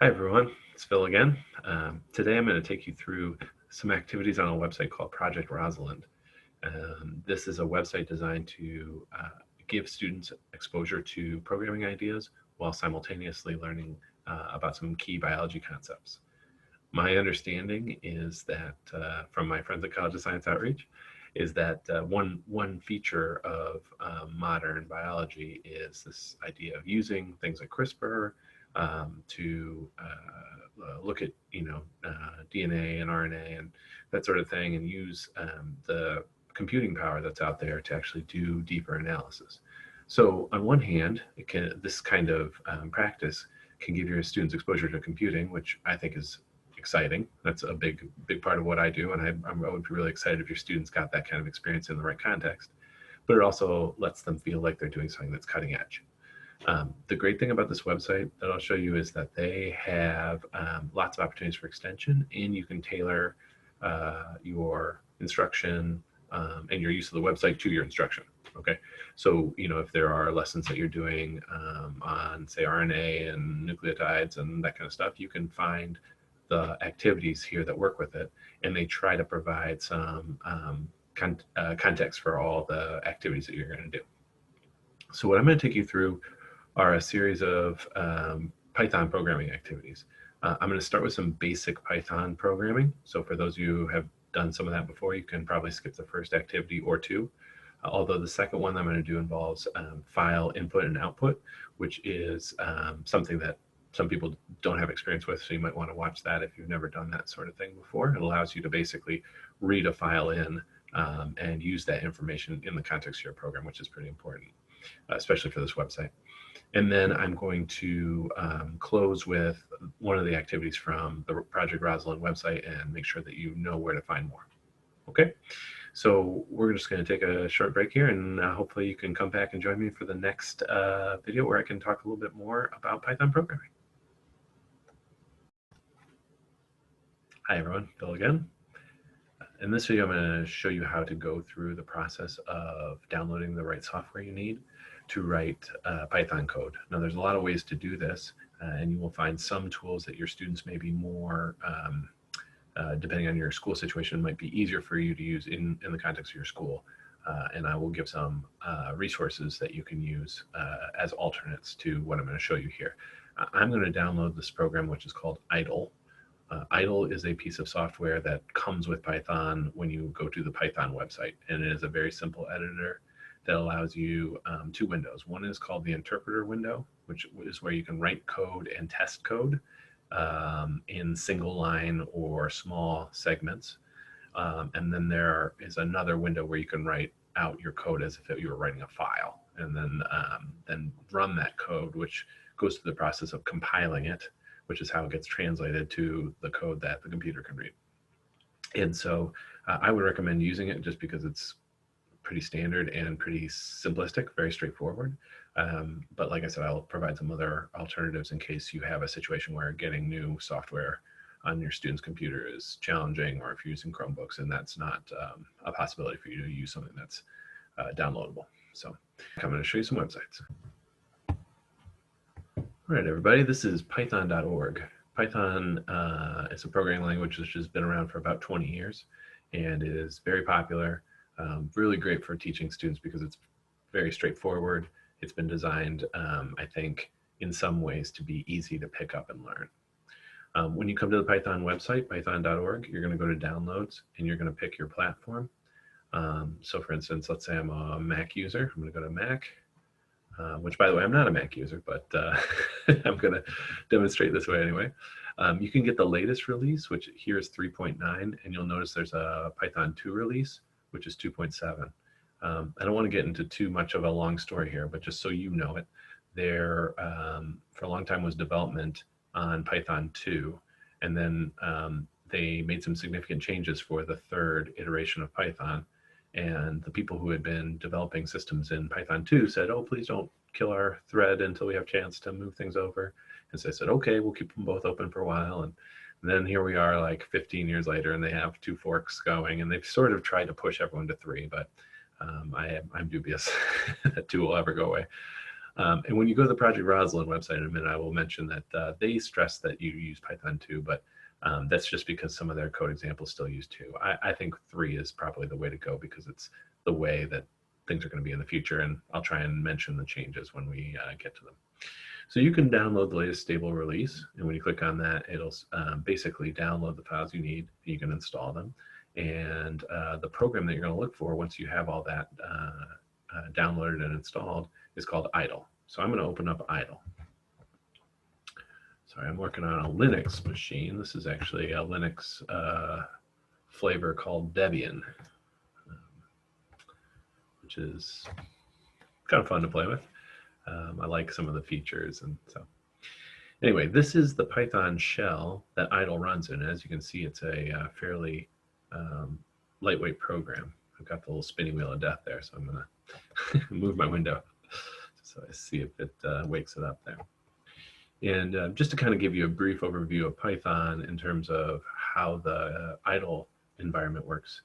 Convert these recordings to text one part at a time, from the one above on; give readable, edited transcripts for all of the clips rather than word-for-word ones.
Hi everyone, it's Phil again. Today I'm going to take you through some activities on a website called Project Rosalind. This is a website designed to give students exposure to programming ideas while simultaneously learning about some key biology concepts. My understanding is that from my friends at College of Science Outreach is that one feature of modern biology is this idea of using things like CRISPR to look at DNA and RNA and that sort of thing, and use the computing power that's out there to actually do deeper analysis. So on one hand, this kind of practice can give your students exposure to computing, which I think is exciting. That's a big part of what I do, and I would be really excited if your students got that kind of experience in the right context. But it also lets them feel like they're doing something that's cutting edge. The great thing about this website that I'll show you is that they have lots of opportunities for extension, and you can tailor your instruction and your use of the website to your instruction. Okay, so if there are lessons that you're doing on, say, RNA and nucleotides and that kind of stuff, you can find the activities here that work with it, and they try to provide some context for all the activities that you're going to do. So what I'm going to take you through are a series of Python programming activities. I'm going to start with some basic Python programming. So for those of you who have done some of that before, you can probably skip the first activity or two. Although the second one I'm going to do involves file input and output, which is something that some people don't have experience with, so you might want to watch that if you've never done that sort of thing before. It allows you to basically read a file in and use that information in the context of your program, which is pretty important, especially for this website. And then I'm going to close with one of the activities from the Project Rosalind website and make sure that you know where to find more. Okay, so we're just going to take a short break here, and hopefully you can come back and join me for the next video where I can talk a little bit more about Python programming. Hi everyone, Bill again. In this video, I'm going to show you how to go through the process of downloading the right software you need to write Python code. Now, there's a lot of ways to do this, and you will find some tools that your students may be more, depending on your school situation, might be easier for you to use in the context of your school. And I will give some resources that you can use as alternates to what I'm going to show you here. I'm going to download this program, which is called Idle. Idle is a piece of software that comes with Python when you go to the Python website, and it is a very simple editor that allows you two windows. One is called the interpreter window, which is where you can write code and test code in single line or small segments. And then there is another window where you can write out your code as if you were writing a file, and then run that code, which goes through the process of compiling it, which is how it gets translated to the code that the computer can read. And so I would recommend using it just because it's pretty standard and pretty simplistic, very straightforward. But like I said, I'll provide some other alternatives in case you have a situation where getting new software on your student's computer is challenging, or if you're using Chromebooks and that's not a possibility for you to use something that's downloadable. So I'm going to show you some websites. All right, everybody, this is python.org. Python is a programming language which has been around for about 20 years and is very popular, really great for teaching students because it's very straightforward. It's been designed, I think, in some ways to be easy to pick up and learn. When you come to the Python website, python.org, you're going to go to Downloads and you're going to pick your platform. So for instance, let's say I'm a Mac user. I'm going to go to Mac. Which, by the way, I'm not a Mac user, but I'm going to demonstrate this way anyway. You can get the latest release, which here is 3.9, and you'll notice there's a Python 2 release, which is 2.7. I don't want to get into too much of a long story here, but just so you know it, there for a long time was development on Python 2, and then they made some significant changes for the third iteration of Python. And the people who had been developing systems in Python 2 said, oh, please don't kill our thread until we have a chance to move things over. And so I said, okay, we'll keep them both open for a while. And then here we are like 15 years later, and they have 2 forks going, and they've sort of tried to push everyone to 3, but I'm dubious that 2 will ever go away. And when you go to the Project Rosalind website in a minute, I will mention that they stress that you use Python 2, but that's just because some of their code examples still use 2. I think 3 is probably the way to go because it's the way that things are going to be in the future, and I'll try and mention the changes when we get to them. So you can download the latest stable release, and when you click on that, it'll basically download the files you need. You can install them, and the program that you're going to look for once you have all that downloaded and installed is called idle. So I'm going to open up idle. Sorry, I'm working on a Linux machine. This is actually a Linux flavor called Debian, which is kind of fun to play with. I like some of the features, and so anyway, this is the Python shell that idle runs in. As you can see, it's a fairly lightweight program. I've got the little spinning wheel of death there, so I'm going to move my window so I see if it wakes it up there. And just to kind of give you a brief overview of Python in terms of how the idle environment works,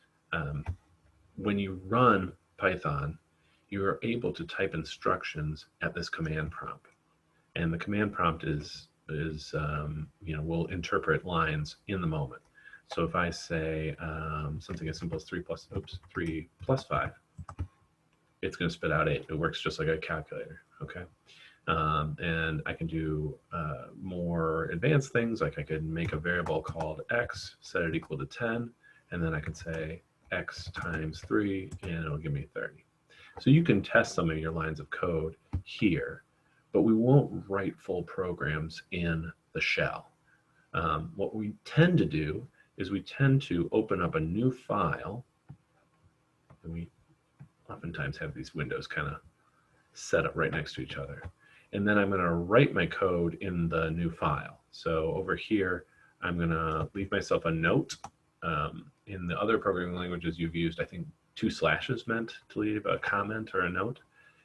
when you run Python, you are able to type instructions at this command prompt, and the command prompt is will interpret lines in the moment. So if I say something as simple as 3 plus 5, it's going to spit out 8. It works just like a calculator. Okay, and I can do more advanced things, like I could make a variable called x, set it equal to 10, and then I can say x times 3, and it'll give me 30. So you can test some of your lines of code here, but we won't write full programs in the shell. What we tend to do is we tend to open up a new file, and we oftentimes have these windows kind of set up right next to each other. And then I'm going to write my code in the new file. So over here, I'm going to leave myself a note. In the other programming languages you've used, I think 2 slashes meant to leave a comment or a note.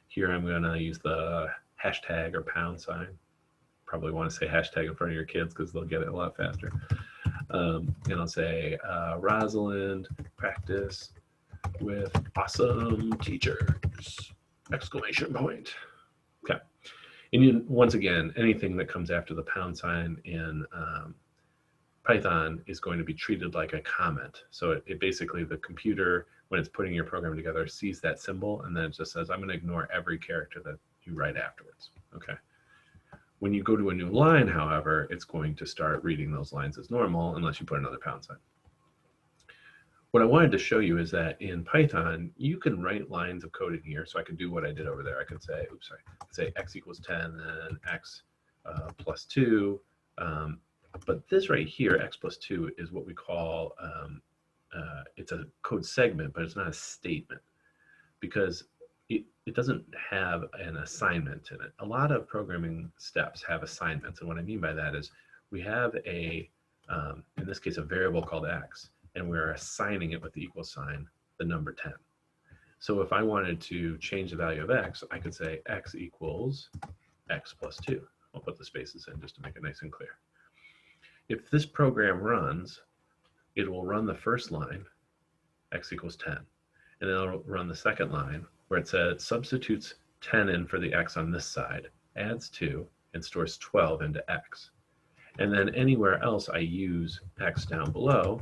Here I'm going to use the hashtag or £. Probably want to say hashtag in front of your kids because they'll get it a lot faster. And I'll say Rosalind practice with awesome teachers! Exclamation point. Okay. And once again, anything that comes after the £, in Python is going to be treated like a comment. So it basically, the computer, when it's putting your program together, sees that symbol, and then it just says, I'm going to ignore every character that you write afterwards. Okay. When you go to a new line, however, it's going to start reading those lines as normal unless you put another £. What I wanted to show you is that in Python, you can write lines of code in here. So I could do what I did over there. I could say, say x equals 10, and x plus 2. But this right here, x plus 2, is what we call, it's a code segment, but it's not a statement, because it doesn't have an assignment in it. A lot of programming steps have assignments. And what I mean by that is we have in this case, a variable called x, and we're assigning it with the equal sign, the number 10. So if I wanted to change the value of x, I could say x equals x plus 2. I'll put the spaces in just to make it nice and clear. If this program runs, it will run the first line, x equals 10, and then it'll run the second line where it says substitutes 10 in for the x on this side, adds 2, and stores 12 into x. And then anywhere else I use x down below,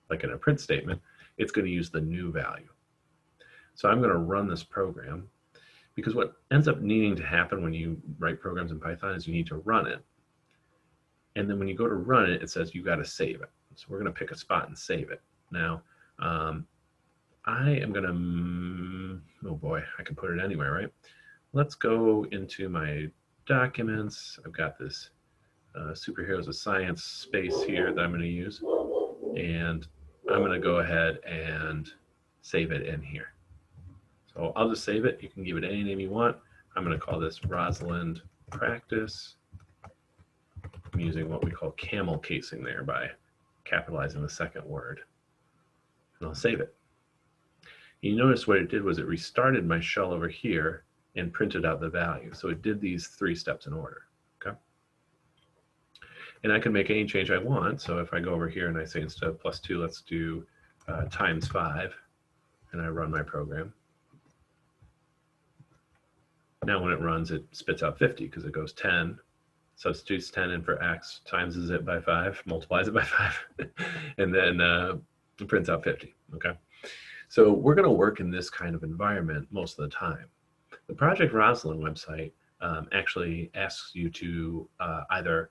like in a print statement, it's going to use the new value. So I'm going to run this program, because what ends up needing to happen when you write programs in Python is you need to run it. And then when you go to run it, it says you got to save it. So we're going to pick a spot and save it. Now, I am going to, oh boy, I can put it anywhere, right? Let's go into my documents. I've got this Superheroes of Science space here that I'm going to use. And I'm going to go ahead and save it in here. So I'll just save it. You can give it any name you want. I'm going to call this Rosalind Practice. I'm using what we call camel casing there by capitalizing the second word. And I'll save it. You notice what it did was it restarted my shell over here and printed out the value. So it did these 3 steps in order. Okay. And I can make any change I want. So if I go over here and I say instead of plus 2, let's do times 5, and I run my program. Now when it runs, it spits out 50 because it goes 10, substitutes 10 in for x, times it by 5, multiplies it by 5, and then it prints out 50, okay? So we're gonna work in this kind of environment most of the time. The Project Rosalind website actually asks you to either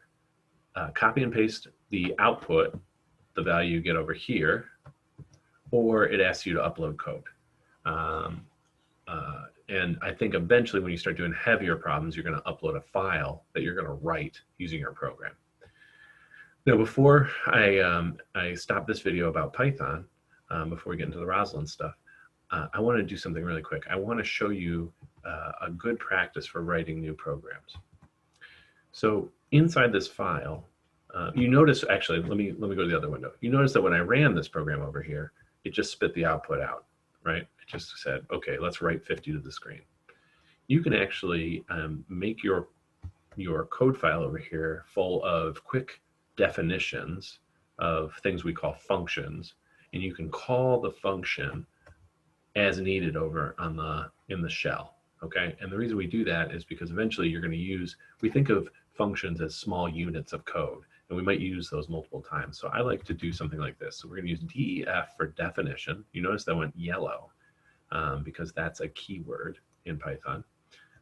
copy and paste the output, the value you get over here, or it asks you to upload code. And I think eventually when you start doing heavier problems, you're going to upload a file that you're going to write using your program. Now, before I stop this video about Python, before we get into the Rosalind stuff, I want to do something really quick. I want to show you a good practice for writing new programs. So inside this file, you notice, actually, let me go to the other window. You notice that when I ran this program over here, it just spit the output out, right? It just said, okay, let's write 50 to the screen. You can actually make your code file over here full of quick definitions of things we call functions, and you can call the function as needed over on in the shell, okay? And the reason we do that is because eventually you're going to use, we think of functions as small units of code, and we might use those multiple times. So I like to do something like this. So we're going to use DEF for definition. You notice that went yellow because that's a keyword in Python.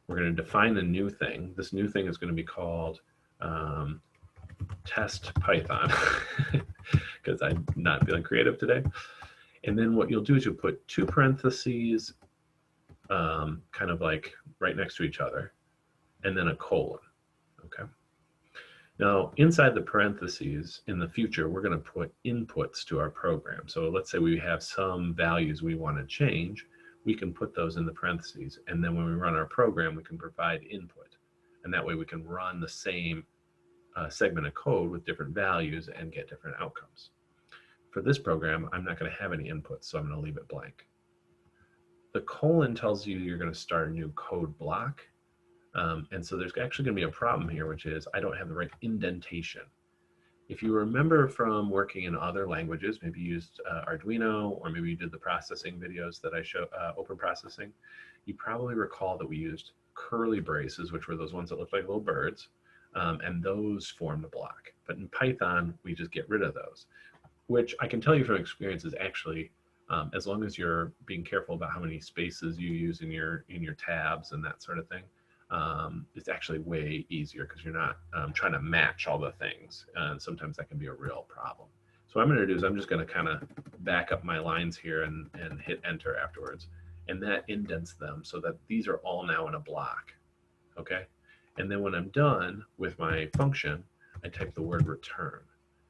We're going to define the new thing. This new thing is going to be called test Python because I'm not feeling creative today. And then what you'll do is you'll put two parentheses kind of like right next to each other, and then a colon, okay? Now, inside the parentheses, in the future, we're going to put inputs to our program. So let's say we have some values we want to change. We can put those in the parentheses. And then when we run our program, we can provide input. And that way we can run the same segment of code with different values and get different outcomes. For this program, I'm not going to have any inputs, so I'm going to leave it blank. The colon tells you you're going to start a new code block. And so there's actually going to be a problem here, which is I don't have the right indentation. If you remember from working in other languages, maybe you used Arduino, or maybe you did the processing videos that I show, open processing, you probably recall that we used curly braces, which were those ones that looked like little birds, and those formed a block. But in Python, we just get rid of those, which I can tell you from experience is actually, as long as you're being careful about how many spaces you use in your tabs and that sort of thing, it's actually way easier because you're not trying to match all the things. And sometimes that can be a real problem. So what I'm going to do is I'm just going to kind of back up my lines here and hit enter afterwards. And that indents them so that these are all now in a block. Okay. And then when I'm done with my function, I type the word return.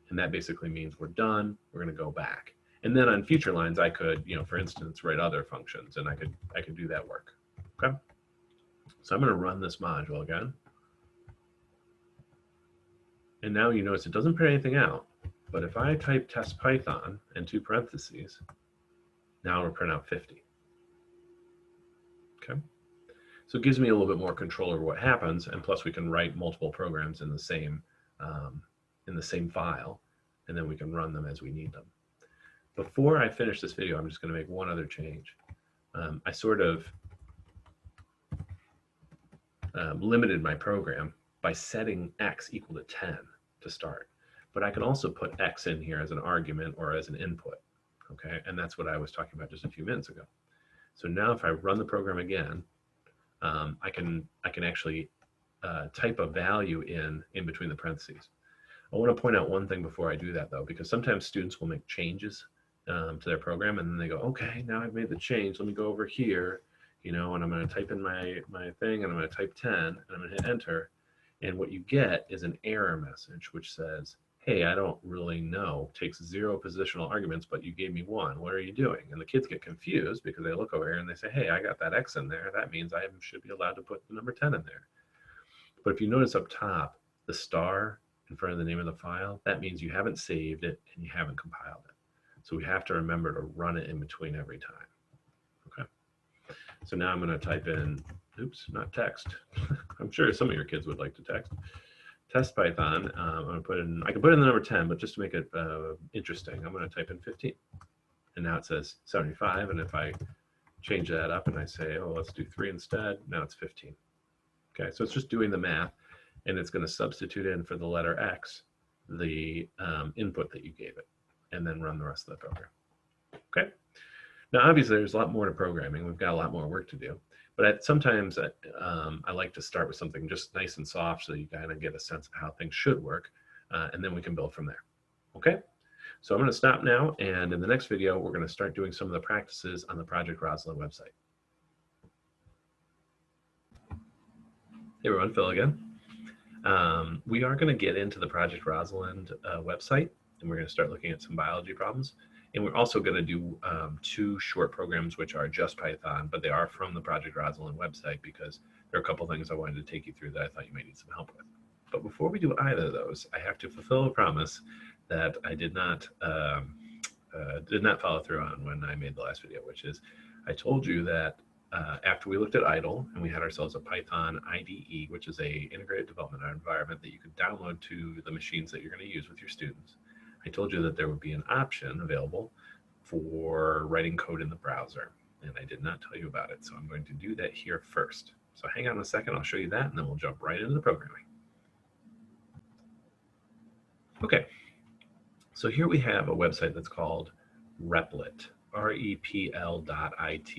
And that basically means we're done. We're going to go back. And then on future lines, I could, for instance, write other functions, and I could do that work. Okay. So I'm going to run this module again. And now you notice it doesn't print anything out. But if I type test Python and two parentheses, now it'll print out 50. Okay. So it gives me a little bit more control over what happens. And plus we can write multiple programs in the same file, and then we can run them as we need them. Before I finish this video, I'm just going to make one other change. I sort of limited my program by setting x equal to 10 to start. But I can also put x in here as an argument or as an input, okay? And that's what I was talking about just a few minutes ago. So now if I run the program again, I can actually type a value in between the parentheses. I want to point out one thing before I do that, though, because sometimes students will make changes to their program, and then they go, okay, now I've made the change. Let me go over here, and I'm going to type in my thing, and I'm going to type 10, and I'm going to hit enter. And what you get is an error message, which says, hey, I don't really know. Takes 0 positional arguments, but you gave me 1. What are you doing? And the kids get confused because they look over here and they say, hey, I got that X in there. That means I should be allowed to put the number 10 in there. But if you notice up top, the star in front of the name of the file, that means you haven't saved it and you haven't compiled it. So we have to remember to run it in between every time. Okay. So now I'm going to type in, oops, not text. I'm sure some of your kids would like to text. Test Python. I'm going to put in, I can put in the number 10, but just to make it interesting, I'm going to type in 15. And now it says 75. And if I change that up and I say, oh, let's do 3 instead, now it's 15. Okay, so it's just doing the math, and it's going to substitute in for the letter X the input that you gave it, and then run the rest of the program. Okay. Now, obviously, there's a lot more to programming. We've got a lot more work to do. But sometimes I like to start with something just nice and soft so you kind of get a sense of how things should work, and then we can build from there. Okay? So I'm going to stop now, and in the next video, we're going to start doing some of the practices on the Project Rosalind website. Hey everyone, Phil again. We are going to get into the Project Rosalind website, and we're going to start looking at some biology problems. And we're also going to do 2 short programs which are just Python, but they are from the Project Rosalind website because there are a couple things I wanted to take you through that I thought you might need some help with. But before we do either of those, I have to fulfill a promise that I did not follow through on when I made the last video, which is I told you that after we looked at IDLE and we had ourselves a Python IDE, which is a integrated development environment that you could download to the machines that you're going to use with your students. I told you that there would be an option available for writing code in the browser, and I did not tell you about it, so I'm going to do that here first. So hang on a second, I'll show you that, and then we'll jump right into the programming. Okay, so here we have a website that's called Replit, REPL.IT.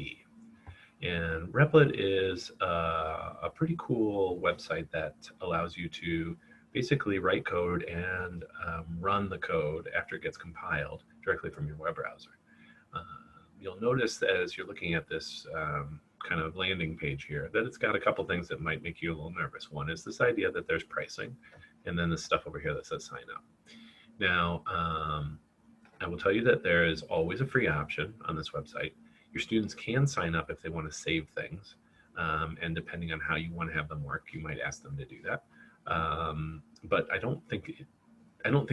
And Replit is a pretty cool website that allows you to basically write code and run the code after it gets compiled directly from your web browser. You'll notice that as you're looking at this kind of landing page here, that it's got a couple things that might make you a little nervous. One is this idea that there's pricing, and then this stuff over here that says sign up. Now, I will tell you that there is always a free option on this website. Your students can sign up if they want to save things, and depending on how you want to have them work, you might ask them to do that. But I don't think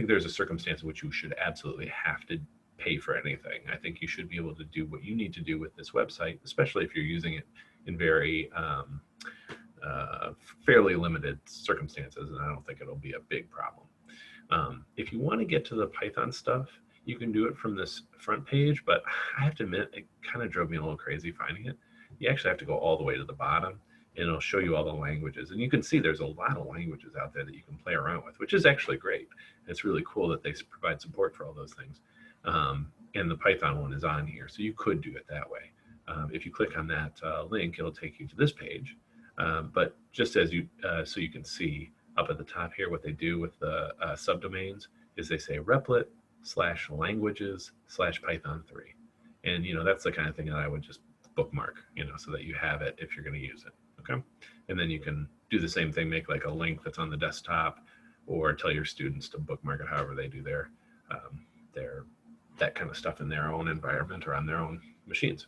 there's a circumstance in which you should absolutely have to pay for anything. I think you should be able to do what you need to do with this website, especially if you're using it in very fairly limited circumstances, and I don't think it'll be a big problem. If you want to get to the Python stuff, you can do it from this front page, but I have to admit, it kind of drove me a little crazy finding it. You actually have to go all the way to the bottom, and it'll show you all the languages. And you can see there's a lot of languages out there that you can play around with, which is actually great. It's really cool that they provide support for all those things. And the Python one is on here, so you could do it that way. If you click on that link, it'll take you to this page. But just as you, so you can see up at the top here, what they do with the subdomains is they say replit/languages/Python3. And, that's the kind of thing that I would just bookmark, so that you have it if you're going to use it. Okay. And then you can do the same thing, make like a link that's on the desktop, or tell your students to bookmark it however they do their that kind of stuff in their own environment or on their own machines.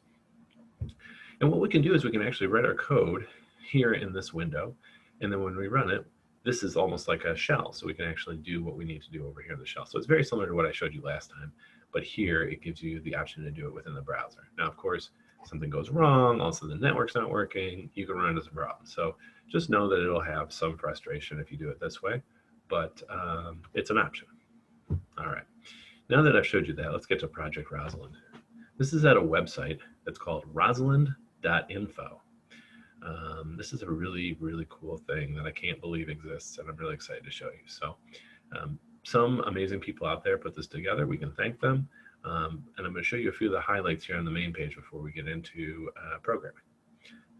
And what we can do is we can actually write our code here in this window. And then when we run it, this is almost like a shell. So we can actually do what we need to do over here in the shell. So it's very similar to what I showed you last time, but here it gives you the option to do it within the browser. Now, of course, something goes wrong, also the network's not working, you can run into some problems. So just know that it'll have some frustration if you do it this way, but it's an option. All right. Now that I've showed you that, let's get to Project Rosalind. This is at a website that's called rosalind.info. This is a really, really cool thing that I can't believe exists, and I'm really excited to show you. So some amazing people out there put this together. We can thank them. And I'm going to show you a few of the highlights here on the main page before we get into programming.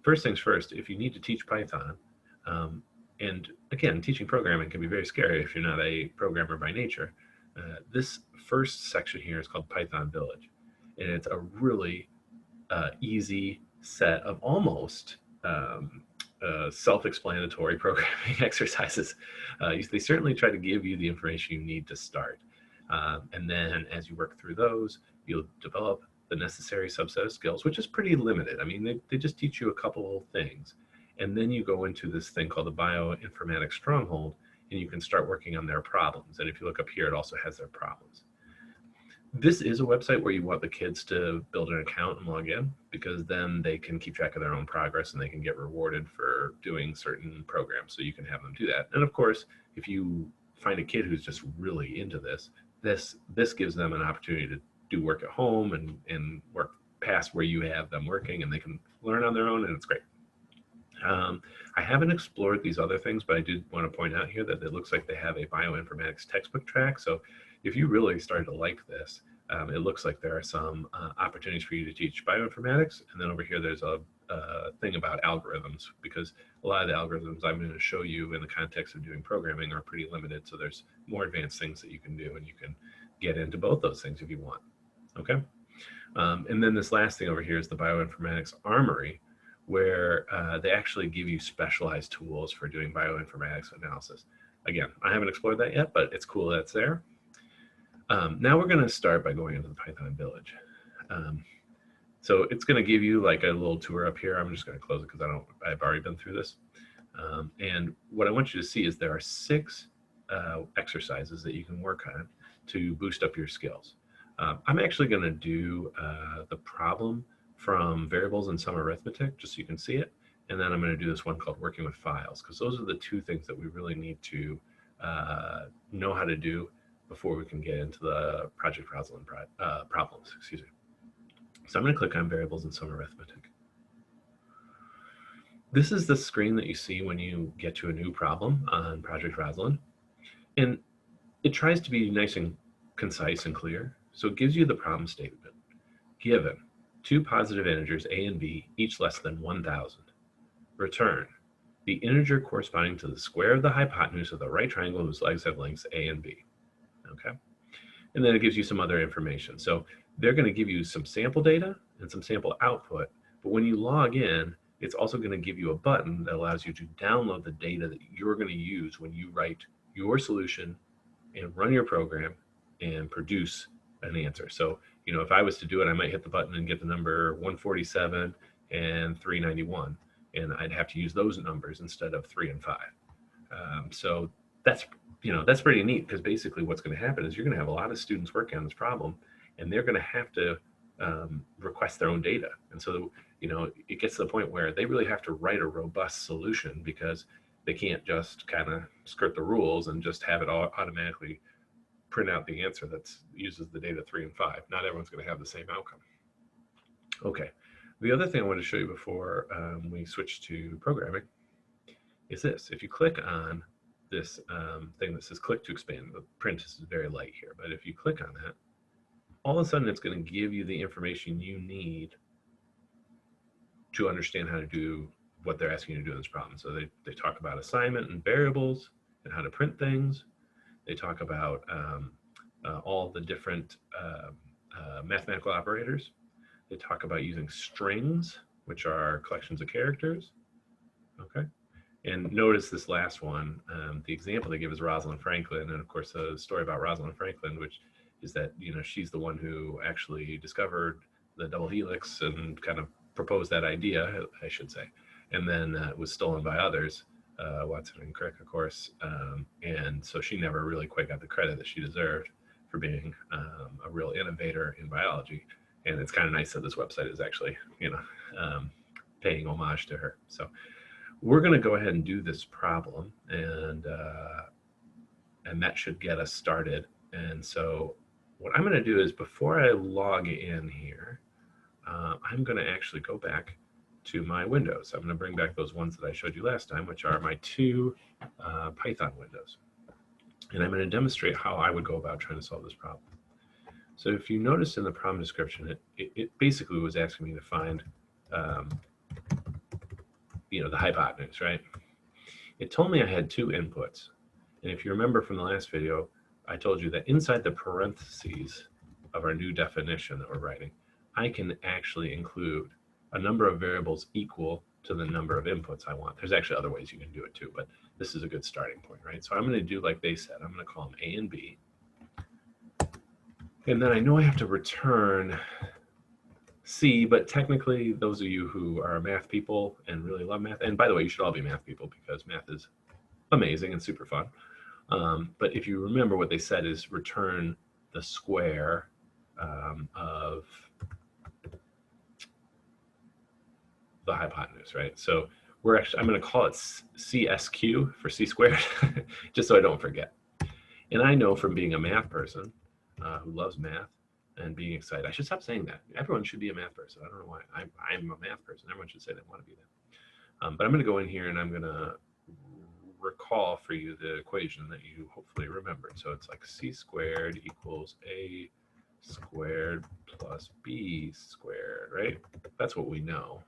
First things first, if you need to teach Python, and again, teaching programming can be very scary if you're not a programmer by nature. This first section here is called Python Village, and it's a really easy set of almost self-explanatory programming exercises. They certainly try to give you the information you need to start. And then as you work through those, you'll develop the necessary subset of skills, which is pretty limited. I mean, they just teach you a couple of things. And then you go into this thing called the Bioinformatics Stronghold, and you can start working on their problems. And if you look up here, it also has their problems. This is a website where you want the kids to build an account and log in, because then they can keep track of their own progress and they can get rewarded for doing certain programs. So you can have them do that. And of course, if you find a kid who's just really into this, this gives them an opportunity to do work at home and work past where you have them working, and they can learn on their own, and it's great. I haven't explored these other things, but I did want to point out here that it looks like they have a bioinformatics textbook track. So if you really started to like this, it looks like there are some opportunities for you to teach bioinformatics. And then over here, there's a thing about algorithms, because a lot of the algorithms I'm going to show you in the context of doing programming are pretty limited. So there's more advanced things that you can do, and you can get into both those things if you want. Okay. And then this last thing over here is the Bioinformatics Armory, where they actually give you specialized tools for doing bioinformatics analysis. Again, I haven't explored that yet, but it's cool that's there. Now we're going to start by going into the Python Village. So it's going to give you like a little tour up here. I'm just going to close it because I've already been through this. And what I want you to see is there are 6 exercises that you can work on to boost up your skills. I'm actually going to do the problem from variables and some arithmetic, just so you can see it. And then I'm going to do this one called working with files, because those are the 2 things that we really need to know how to do before we can get into the Project Rosalind problems. Excuse me. So I'm going to click on variables and some arithmetic. This is the screen that you see when you get to a new problem on Project Rosalind. And it tries to be nice and concise and clear. So it gives you the problem statement. Given 2 positive integers, a and b, each less than 1,000. Return the integer corresponding to the square of the hypotenuse of the right triangle whose legs have lengths a and b. Okay. And then it gives you some other information. So they're going to give you some sample data and some sample output. But when you log in, it's also going to give you a button that allows you to download the data that you're going to use when you write your solution and run your program and produce an answer. So, you know, if I was to do it, I might hit the button and get the number 147 and 391, and I'd have to use those numbers instead of 3 and 5. So that's, you know, that's pretty neat, because basically what's going to happen is you're going to have a lot of students working on this problem, and they're going to have to request their own data. And so, you know, it gets to the point where they really have to write a robust solution, because they can't just kind of skirt the rules and just have it all automatically print out the answer that uses the data 3 and 5. Not everyone's going to have the same outcome. Okay. The other thing I want to show you before we switch to programming is this. If you click on this thing that says click to expand, the print is very light here, but if you click on that, all of a sudden it's going to give you the information you need to understand how to do what they're asking you to do in this problem. So they talk about assignment and variables and how to print things. They talk about all the different mathematical operators. They talk about using strings, which are collections of characters. Okay. And notice this last one, the example they give is Rosalind Franklin. And of course, the story about Rosalind Franklin, which is that, you know, she's the one who actually discovered the double helix and kind of proposed that idea, I should say. And then it was stolen by others, Watson and Crick, of course. And so she never really quite got the credit that she deserved for being a real innovator in biology. And it's kind of nice that this website is actually, you know, paying homage to her. So we're going to go ahead and do this problem, and that should get us started. And so what I'm going to do is, before I log in here, I'm going to actually go back to my windows. I'm going to bring back those ones that I showed you last time, which are my 2 Python windows. And I'm going to demonstrate how I would go about trying to solve this problem. So if you notice in the problem description, it basically was asking me to find, you know, the hypotenuse, right? It told me I had 2 inputs. And if you remember from the last video, I told you that inside the parentheses of our new definition that we're writing, I can actually include a number of variables equal to the number of inputs I want. There's actually other ways you can do it too, but this is a good starting point, right? So I'm going to do like they said. I'm going to call them A and B. And then I know I have to return C, but technically those of you who are math people and really love math, and by the way, you should all be math people because math is amazing and super fun. But if you remember, what they said is return the square of the hypotenuse, right? So we're actually, I'm going to call it CSQ for C squared, just so I don't forget. And I know from being a math person who loves math and being excited, I should stop saying that. Everyone should be a math person. I don't know why. I'm a math person. Everyone should say they want to be that. But I'm going to go in here and I'm going to recall for you the equation that you hopefully remembered. So it's like c squared equals a squared plus b squared, right? That's what we know.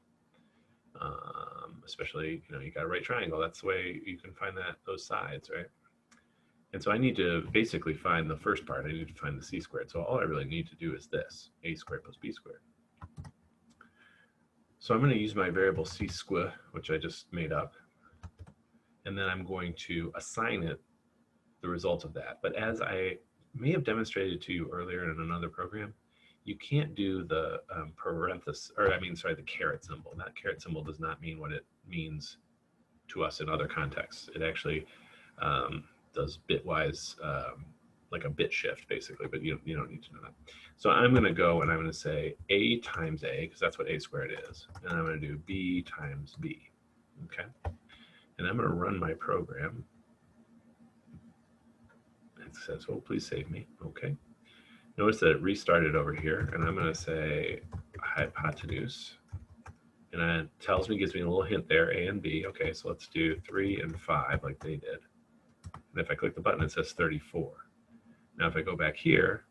Especially, you got a right triangle. That's the way you can find those sides, right? And so I need to basically find the first part. I need to find the c squared. So all I really need to do is this, a squared plus b squared. So I'm going to use my variable c squared, which I just made up, and then I'm going to assign it the result of that. But as I may have demonstrated to you earlier in another program, you can't do the the caret symbol. That caret symbol does not mean what it means to us in other contexts. It actually does bitwise, like a bit shift, basically, but you don't need to know that. So I'm going to go and I'm going to say a times a, because that's what a squared is, and I'm going to do b times b, okay? And I'm going to run my program. It says, oh, please save me, okay? Notice that it restarted over here, and I'm going to say hypotenuse, and it tells me, gives me a little hint there, a and b. Okay, so let's do 3 and 5 like they did. And if I click the button, it says 34. Now, if I go back here,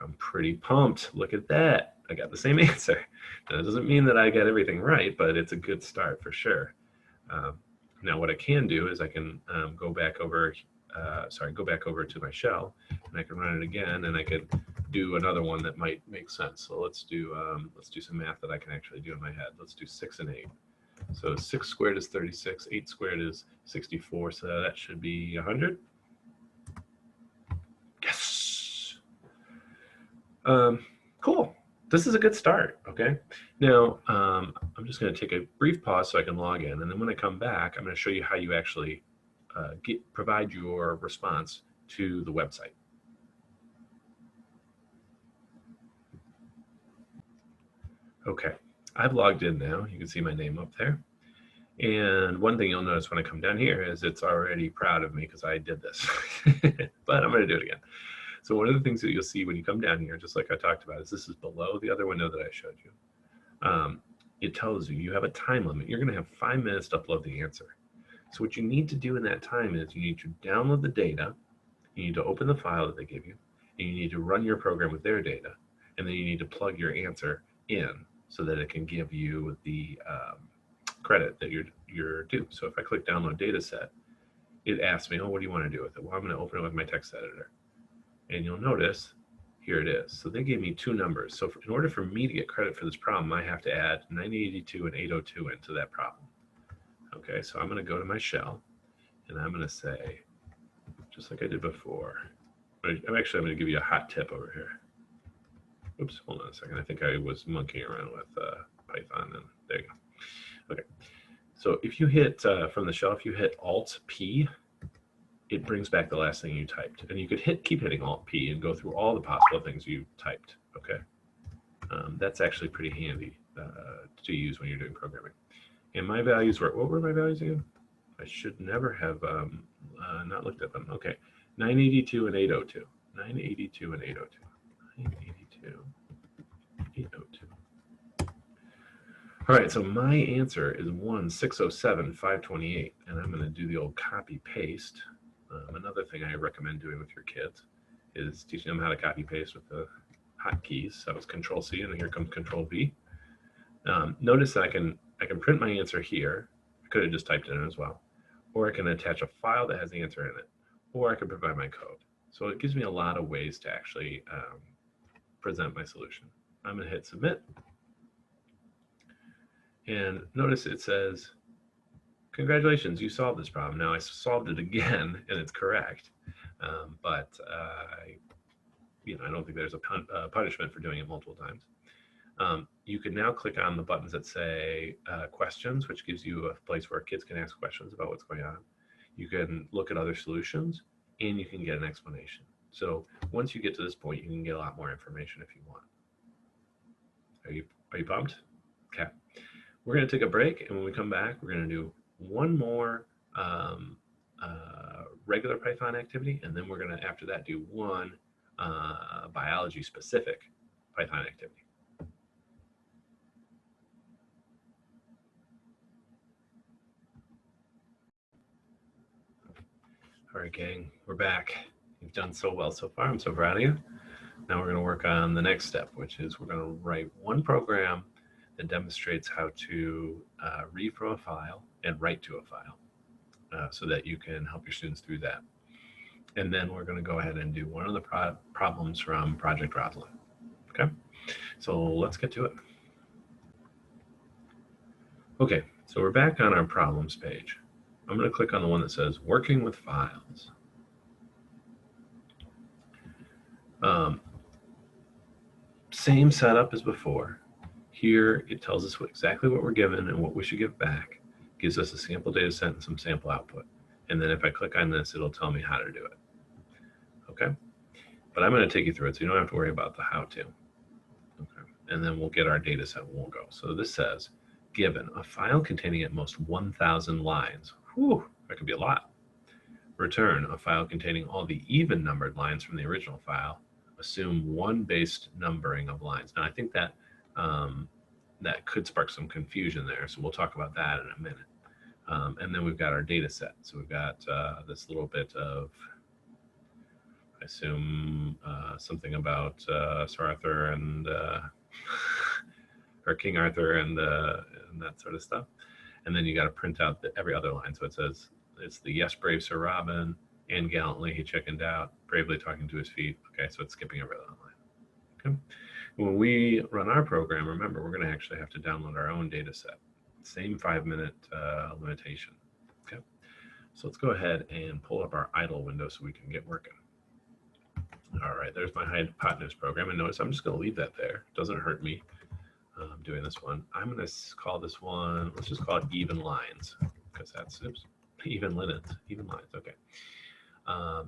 I'm pretty pumped. Look at that. I got the same answer. Now, that doesn't mean that I got everything right, but it's a good start for sure. Now, what I can do is I can go back over to my shell, and I can run it again, and I could do another one that might make sense. So let's do some math that I can actually do in my head. Let's do 6 and 8. So 6 squared is 36, 8 squared is 64, so that should be 100. Yes. Cool. This is a good start, okay? Now, I'm just going to take a brief pause so I can log in, and then when I come back, I'm going to show you how you actually provide your response to the website. Okay, I've logged in now. You can see my name up there. And one thing you'll notice when I come down here is it's already proud of me because I did this, but I'm going to do it again. So one of the things that you'll see when you come down here, just like I talked about, is this is below the other window that I showed you. It tells you have a time limit. You're going to have 5 minutes to upload the answer. So what you need to do in that time is you need to download the data, you need to open the file that they give you, and you need to run your program with their data, and then you need to plug your answer in so that it can give you the credit that you're due. So if I click download data set, it asks me, oh, what do you want to do with it? Well, I'm going to open it with my text editor. And you'll notice, here it is. So they gave me 2 numbers. So in order for me to get credit for this problem, I have to add 982 and 802 into that problem. Okay, so I'm going to go to my shell, and I'm going to say, just like I did before, I'm going to give you a hot tip over here. Oops, hold on a second. I think I was monkeying around with Python, and there you go. Okay, so if you hit, from the shell, if you hit Alt-P, it brings back the last thing you typed. And you could keep hitting Alt-P and go through all the possible things you typed, okay? That's actually pretty handy to use when you're doing programming. And my values were, what were my values again? I should never have not looked at them. Okay, 982 and 802. 982 and 802. 982, 802. All right, so my answer is 1,607, 528, and I'm going to do the old copy paste. Another thing I recommend doing with your kids is teaching them how to copy paste with the hotkeys. So it's Control C, and here comes Control V. Notice that I can print my answer here. I could have just typed it in as well, or I can attach a file that has the answer in it, or I can provide my code. So it gives me a lot of ways to actually present my solution. I'm going to hit submit, and notice it says, congratulations, you solved this problem. Now I solved it again, and it's correct, but I don't think there's a punishment for doing it multiple times. You can now click on the buttons that say questions, which gives you a place where kids can ask questions about what's going on. You can look at other solutions, and you can get an explanation. So once you get to this point, you can get a lot more information if you want. Are you pumped? Okay. We're going to take a break, and when we come back, we're going to do one more regular Python activity, and then we're going to, after that, do one biology-specific Python activity. All right, gang, we're back. You've done so well so far. I'm so proud of you. Now we're going to work on the next step, which is we're going to write one program that demonstrates how to read from a file and write to a file so that you can help your students through that. And then we're going to go ahead and do one of the problems from Project Rosalind. Okay, so let's get to it. Okay, so we're back on our problems page. I'm going to click on the one that says working with files. Same setup as before. Here it tells us exactly what we're given and what we should give back. Gives us a sample data set and some sample output. And then if I click on this, it'll tell me how to do it. Okay, but I'm going to take you through it so you don't have to worry about the how to. Okay, and then we'll get our data set and we'll go. So this says, given a file containing at most 1,000 lines. Whew, that could be a lot. Return a file containing all the even numbered lines from the original file. Assume one based numbering of lines. Now I think that that could spark some confusion there, so we'll talk about that in a minute. And then we've got our data set. So we've got this little bit of, I assume, something about Sir Arthur and or King Arthur and that sort of stuff. And then you got to print out every other line. So it says, it's the yes, brave Sir Robin, and gallantly he chickened out, bravely talking to his feet. Okay, so it's skipping every other line. Okay. When we run our program, remember, we're going to actually have to download our own data set. Same 5-minute limitation. Okay, so let's go ahead and pull up our idle window so we can get working. All right, there's my hypotenuse program. And notice I'm just going to leave that there. It doesn't hurt me doing this one. I'm going to call this one, let's just call it even lines, because that's, oops, even lines, okay.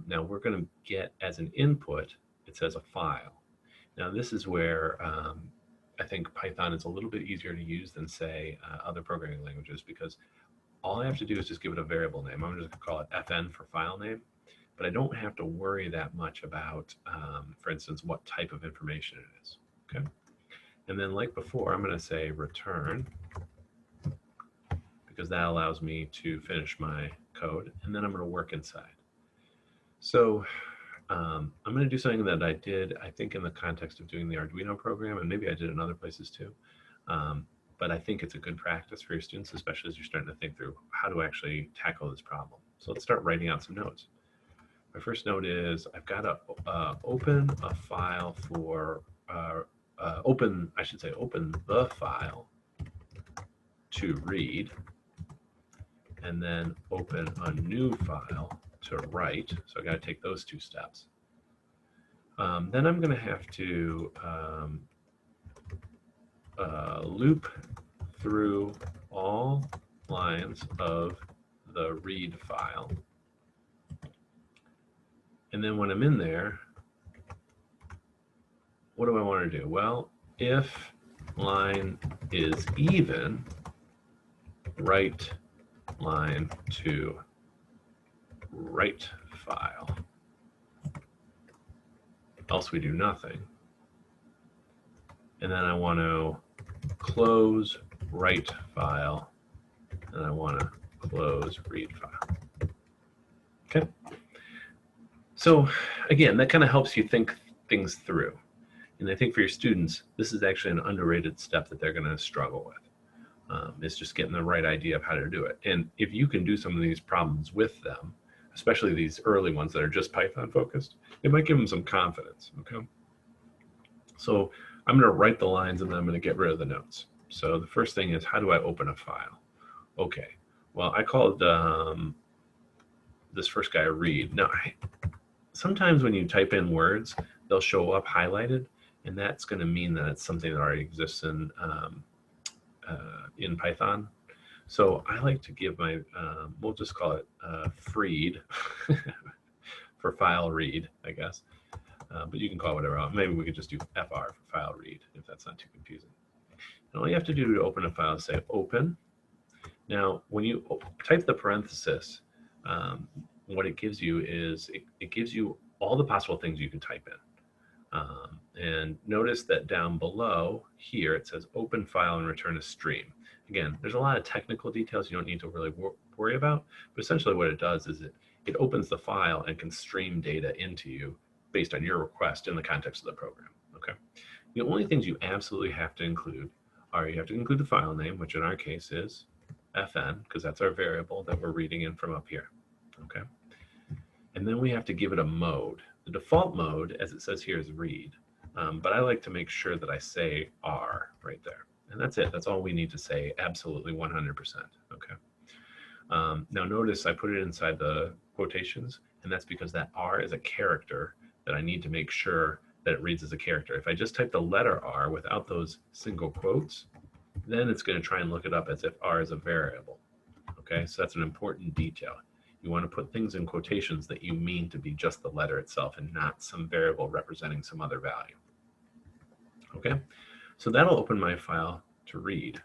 Now we're going to get as an input, it says a file. Now this is where I think Python is a little bit easier to use than say other programming languages, because all I have to do is just give it a variable name. I'm just going to call it fn for file name, but I don't have to worry that much about, for instance, what type of information it is. Okay. And then like before, I'm going to say return, because that allows me to finish my code, and then I'm going to work inside. So I'm going to do something that I did, I think, in the context of doing the Arduino program, and maybe I did in other places too. But I think it's a good practice for your students, especially as you're starting to think through how to actually tackle this problem. So let's start writing out some notes. My first note is I've got to open a file for, open the file to read, and then open a new file to write. So I got to take those two steps. Then I'm going to have to loop through all lines of the read file. And then when I'm in there, what do I want to do? Well, if line is even, write line to write file. Else we do nothing. And then I want to close write file, and I want to close read file. Okay. So again, that kind of helps you think things through. And I think for your students, this is actually an underrated step that they're going to struggle with. It's just getting the right idea of how to do it. And if you can do some of these problems with them, especially these early ones that are just Python focused, it might give them some confidence, okay? So I'm going to write the lines and then I'm going to get rid of the notes. So the first thing is, how do I open a file? Okay, well, I called this first guy read. Now, sometimes when you type in words, they'll show up highlighted, and that's going to mean that it's something that already exists in Python. So I like to give my, we'll just call it freed for file read, I guess. But you can call it whatever. Maybe we could just do FR for file read if that's not too confusing. And all you have to do to open a file is say open. Now, when you type the parenthesis, what it gives you is it gives you all the possible things you can type in. And notice that down below here, it says open file and return a stream. Again, there's a lot of technical details you don't need to really worry about, but essentially what it does is it opens the file and can stream data into you based on your request in the context of the program, okay? The only things you absolutely have to include are you have to include the file name, which in our case is FN, because that's our variable that we're reading in from up here, okay? And then we have to give it a mode. The default mode, as it says here, is read, but I like to make sure that I say R right there. And that's it. That's all we need to say, absolutely 100%, okay? Now notice I put it inside the quotations, and that's because that R is a character that I need to make sure that it reads as a character. If I just type the letter R without those single quotes, then it's going to try and look it up as if R is a variable. Okay, so that's an important detail. You want to put things in quotations that you mean to be just the letter itself and not some variable representing some other value. Okay, so that'll open my file to read.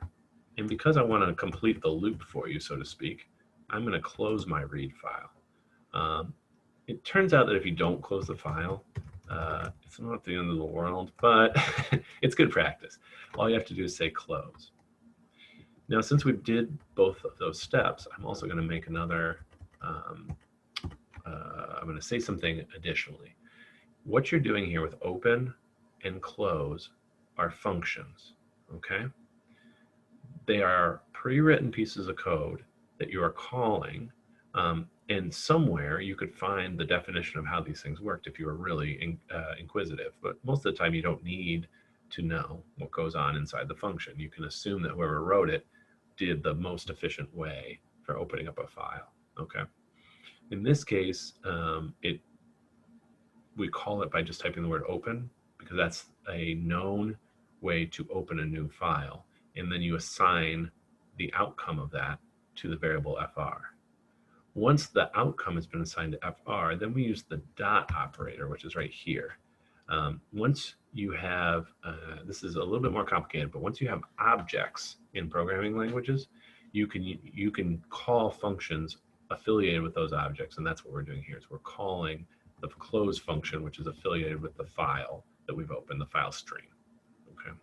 And because I want to complete the loop for you, so to speak, I'm going to close my read file. It turns out that if you don't close the file, it's not the end of the world, but it's good practice. All you have to do is say close. Now, since we did both of those steps, I'm also going to make another, I'm going to say something additionally. What you're doing here with open and close are functions, okay? They are pre-written pieces of code that you are calling, and somewhere you could find the definition of how these things worked if you were really inquisitive. But most of the time you don't need to know what goes on inside the function. You can assume that whoever wrote it did the most efficient way for opening up a file, okay? In this case, we call it by just typing the word open, because that's a known way to open a new file. And then you assign the outcome of that to the variable fr. Once the outcome has been assigned to fr, then we use the dot operator, which is right here. Once you have, this is a little bit more complicated, but once you have objects in programming languages, you can call functions affiliated with those objects, and that's what we're doing here. Is we're calling the close function, which is affiliated with the file that we've opened, the file stream. Okay,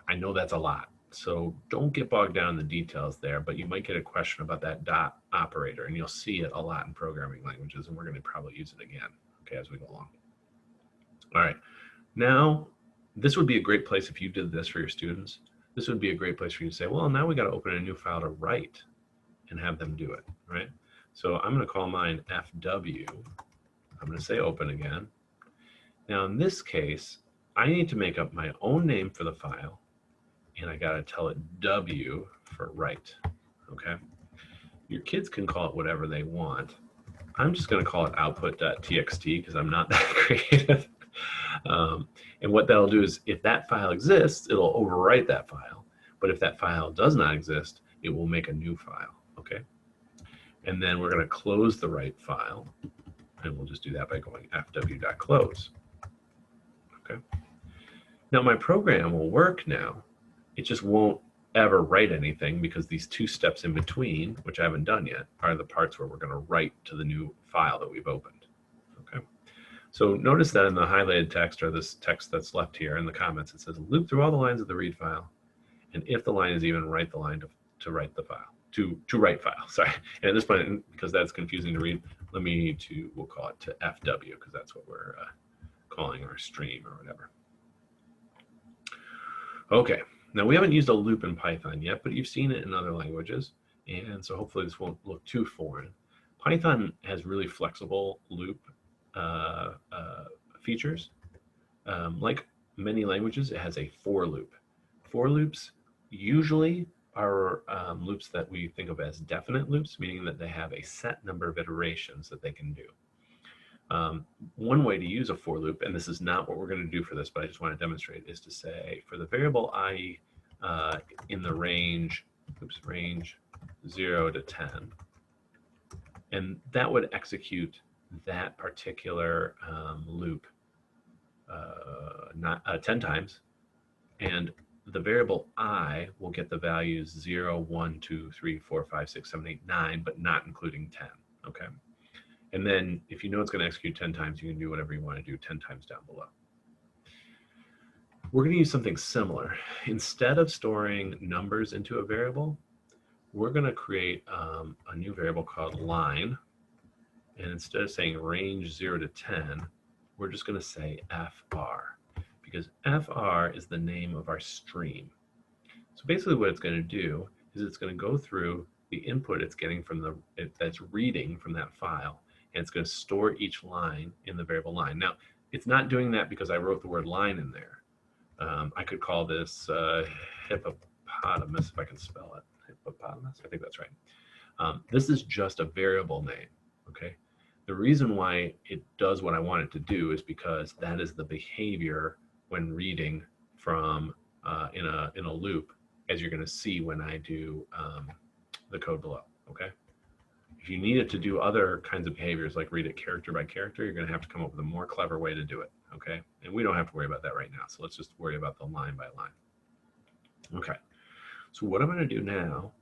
I know that's a lot, so don't get bogged down in the details there, but you might get a question about that dot operator, and you'll see it a lot in programming languages, and we're going to probably use it again, okay, as we go along. All right, now this would be a great place if you did this for your students. This would be a great place for you to say, well, now we got to open a new file to write and have them do it, right? So I'm going to call mine FW. I'm going to say open again. Now in this case, I need to make up my own name for the file, and I got to tell it W for write, okay? Your kids can call it whatever they want. I'm just going to call it output.txt because I'm not that creative. And what that'll do is if that file exists, it'll overwrite that file. But if that file does not exist, it will make a new file, okay? And then we're going to close the write file. And we'll just do that by going fw.close, okay? Now my program will work now. It just won't ever write anything because these two steps in between, which I haven't done yet, are the parts where we're going to write to the new file that we've opened, okay? So notice that in the highlighted text, or this text that's left here in the comments, it says loop through all the lines of the read file, and if the line is even, write the line to write the file, to write file, sorry. And at this point, because that's confusing to read, we'll call it to FW, because that's what we're calling our stream or whatever. Okay, now we haven't used a loop in Python yet, but you've seen it in other languages, and so hopefully this won't look too foreign. Python has really flexible loop features. Like many languages, it has a for loop. For loops usually are loops that we think of as definite loops, meaning that they have a set number of iterations that they can do. One way to use a for loop, and this is not what we're going to do for this, but I just want to demonstrate, is to say for the variable I in the range 0 to 10, and that would execute that particular loop 10 times, and the variable I will get the values 0, 1, 2, 3, 4, 5, 6, 7, 8, 9, but not including 10, okay? And then if you know it's going to execute 10 times, you can do whatever you want to do 10 times down below. We're going to use something similar. Instead of storing numbers into a variable, we're going to create a new variable called line. And instead of saying range 0 to 10, we're just going to say FR, because FR is the name of our stream. So basically what it's going to do is it's going to go through the input it's getting from that's reading from that file, and it's going to store each line in the variable line. Now, it's not doing that because I wrote the word line in there. I could call this hippopotamus, if I can spell it. Hippopotamus, I think that's right. This is just a variable name, okay? The reason why it does what I want it to do is because that is the behavior when reading from in a loop, as you're going to see when I do the code below, okay? If you need it to do other kinds of behaviors like read it character by character, you're going to have to come up with a more clever way to do it, okay? And we don't have to worry about that right now, so let's just worry about the line by line. Okay, so what I'm going to do now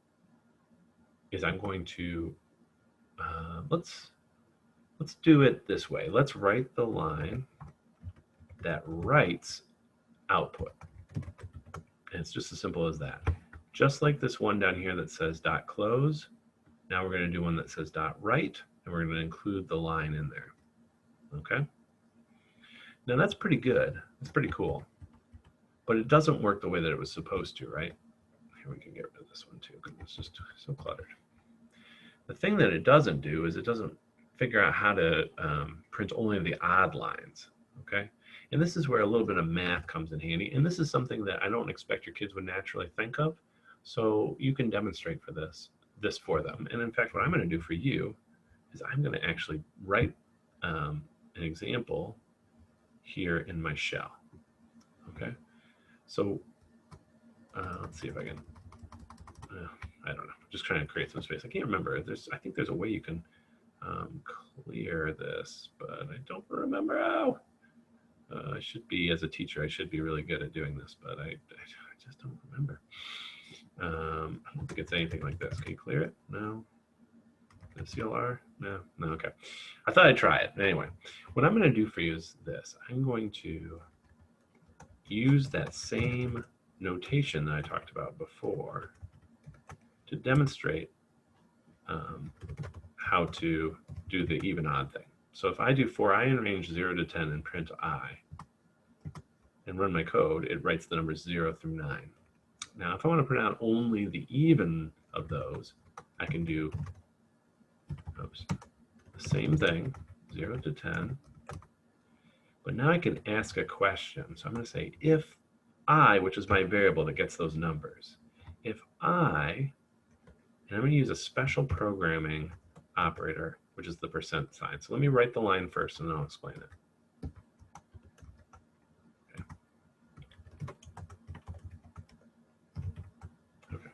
is I'm going to, let's do it this way. Let's write the line that writes output. And it's just as simple as that. Just like this one down here that says dot close, now we're going to do one that says dot write, and we're going to include the line in there. Okay? Now that's pretty good. It's pretty cool. But it doesn't work the way that it was supposed to, right? Here, we can get rid of this one too, because it's just so cluttered. The thing that it doesn't do is it doesn't figure out how to print only the odd lines, okay? And this is where a little bit of math comes in handy. And this is something that I don't expect your kids would naturally think of. So you can demonstrate for this for them. And in fact, what I'm going to do for you is I'm going to actually write an example here in my shell, okay? So let's see if I can, I don't know, just trying to create some space. I can't remember. I think there's a way you can clear this, but I don't remember how. I should be, as a teacher, I should be really good at doing this, but I just don't remember. I don't think it's anything like this. Can you clear it? No. CLR? No, okay. I thought I'd try it. Anyway, what I'm going to do for you is this. I'm going to use that same notation that I talked about before to demonstrate how to do the even odd thing. So if I do for I in range 0 to 10 and print I and run my code, it writes the numbers 0 through 9. Now, if I want to print out only the even of those, I can do the same thing, 0 to 10. But now I can ask a question. So I'm going to say if I, which is my variable that gets those numbers, if I, and I'm going to use a special programming operator, which is the percent sign. So let me write the line first and then I'll explain it. Okay.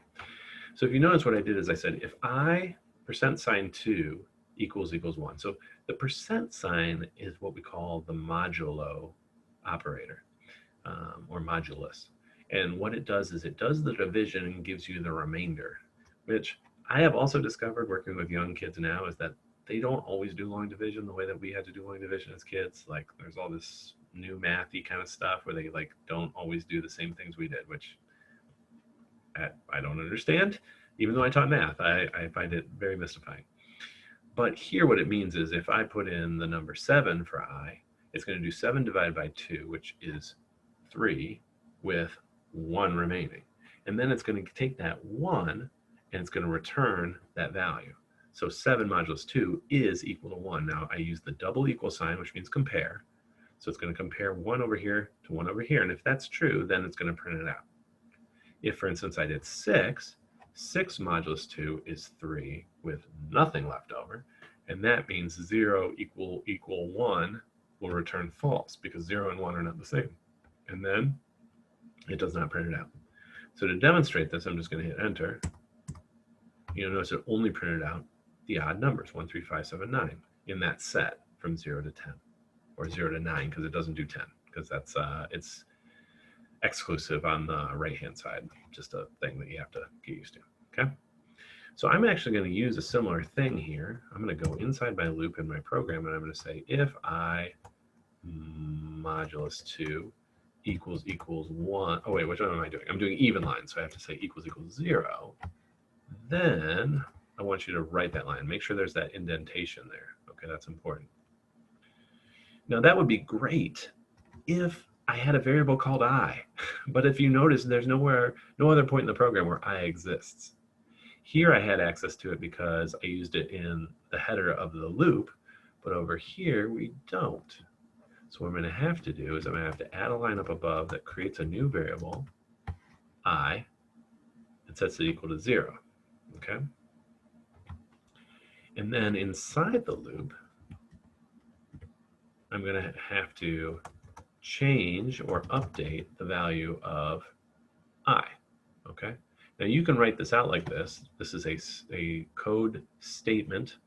So if you notice what I did is I said if I percent sign 2 equals 1. So the percent sign is what we call the modulo operator or modulus. And what it does is it does the division and gives you the remainder, which I have also discovered working with young kids now is that they don't always do long division the way that we had to do long division as kids. Like there's all this new mathy kind of stuff where they like don't always do the same things we did, which I don't understand. Even though I taught math, I find it very mystifying. But here what it means is if I put in the number 7 for I, it's going to do 7 divided by 2, which is 3, with 1 remaining. And then it's going to take that 1 and it's going to return that value. So 7 modulus 2 is equal to 1. Now I use the double equal sign, which means compare. So it's going to compare 1 over here to 1 over here. And if that's true, then it's going to print it out. If, for instance, I did 6 modulus 2 is 3 with nothing left over. And that means 0 equal 1 will return false because 0 and 1 are not the same. And then it does not print it out. So to demonstrate this, I'm just going to hit enter. You'll notice it only printed out the odd numbers, 1, 3, 5, 7, 9 in that set from 0 to 10 or 0 to 9 because it doesn't do 10 because that's it's exclusive on the right-hand side, just a thing that you have to get used to, okay? So I'm actually going to use a similar thing here. I'm going to go inside my loop in my program, and I'm going to say if I modulus 2 equals 1. Oh, wait, which one am I doing? I'm doing even lines, so I have to say equals 0. Then I want you to write that line. Make sure there's that indentation there. Okay, that's important. Now that would be great if I had a variable called I. But if you notice, there's no other point in the program where I exists. Here I had access to it because I used it in the header of the loop, but over here we don't. So what I'm going to have to do is I'm going to have to add a line up above that creates a new variable, I, and sets it equal to 0. Okay? And then inside the loop, I'm going to have to change or update the value of I. Okay? Now you can write this out like this. This is a code statement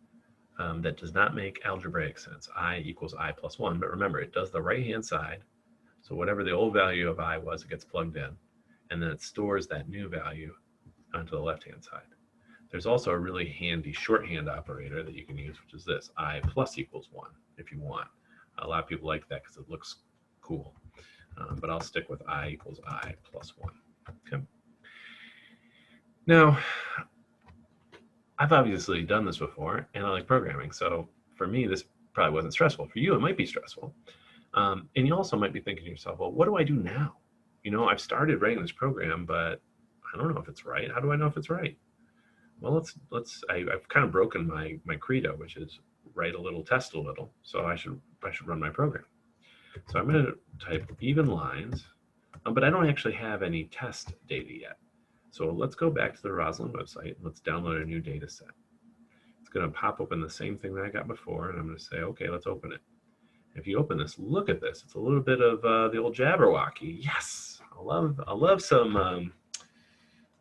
that does not make algebraic sense. I equals I plus 1. But remember, it does the right-hand side. So whatever the old value of I was, it gets plugged in. And then it stores that new value onto the left-hand side. There's also a really handy shorthand operator that you can use, which is this, I plus equals 1, if you want. A lot of people like that because it looks cool. But I'll stick with I equals I plus 1. Okay. Now, I've obviously done this before, and I like programming. So for me, this probably wasn't stressful. For you, it might be stressful. And you also might be thinking to yourself, well, what do I do now? You know, I've started writing this program, but I don't know if it's right. How do I know if it's right? Well, I've kind of broken my credo, which is write a little, test a little. So I should run my program. So I'm going to type even lines, but I don't actually have any test data yet. So let's go back to the Rosalind website. Let's download a new data set. It's going to pop open the same thing that I got before, and I'm going to say, okay, let's open it. If you open this, look at this. It's a little bit of the old Jabberwocky. Yes, I love some.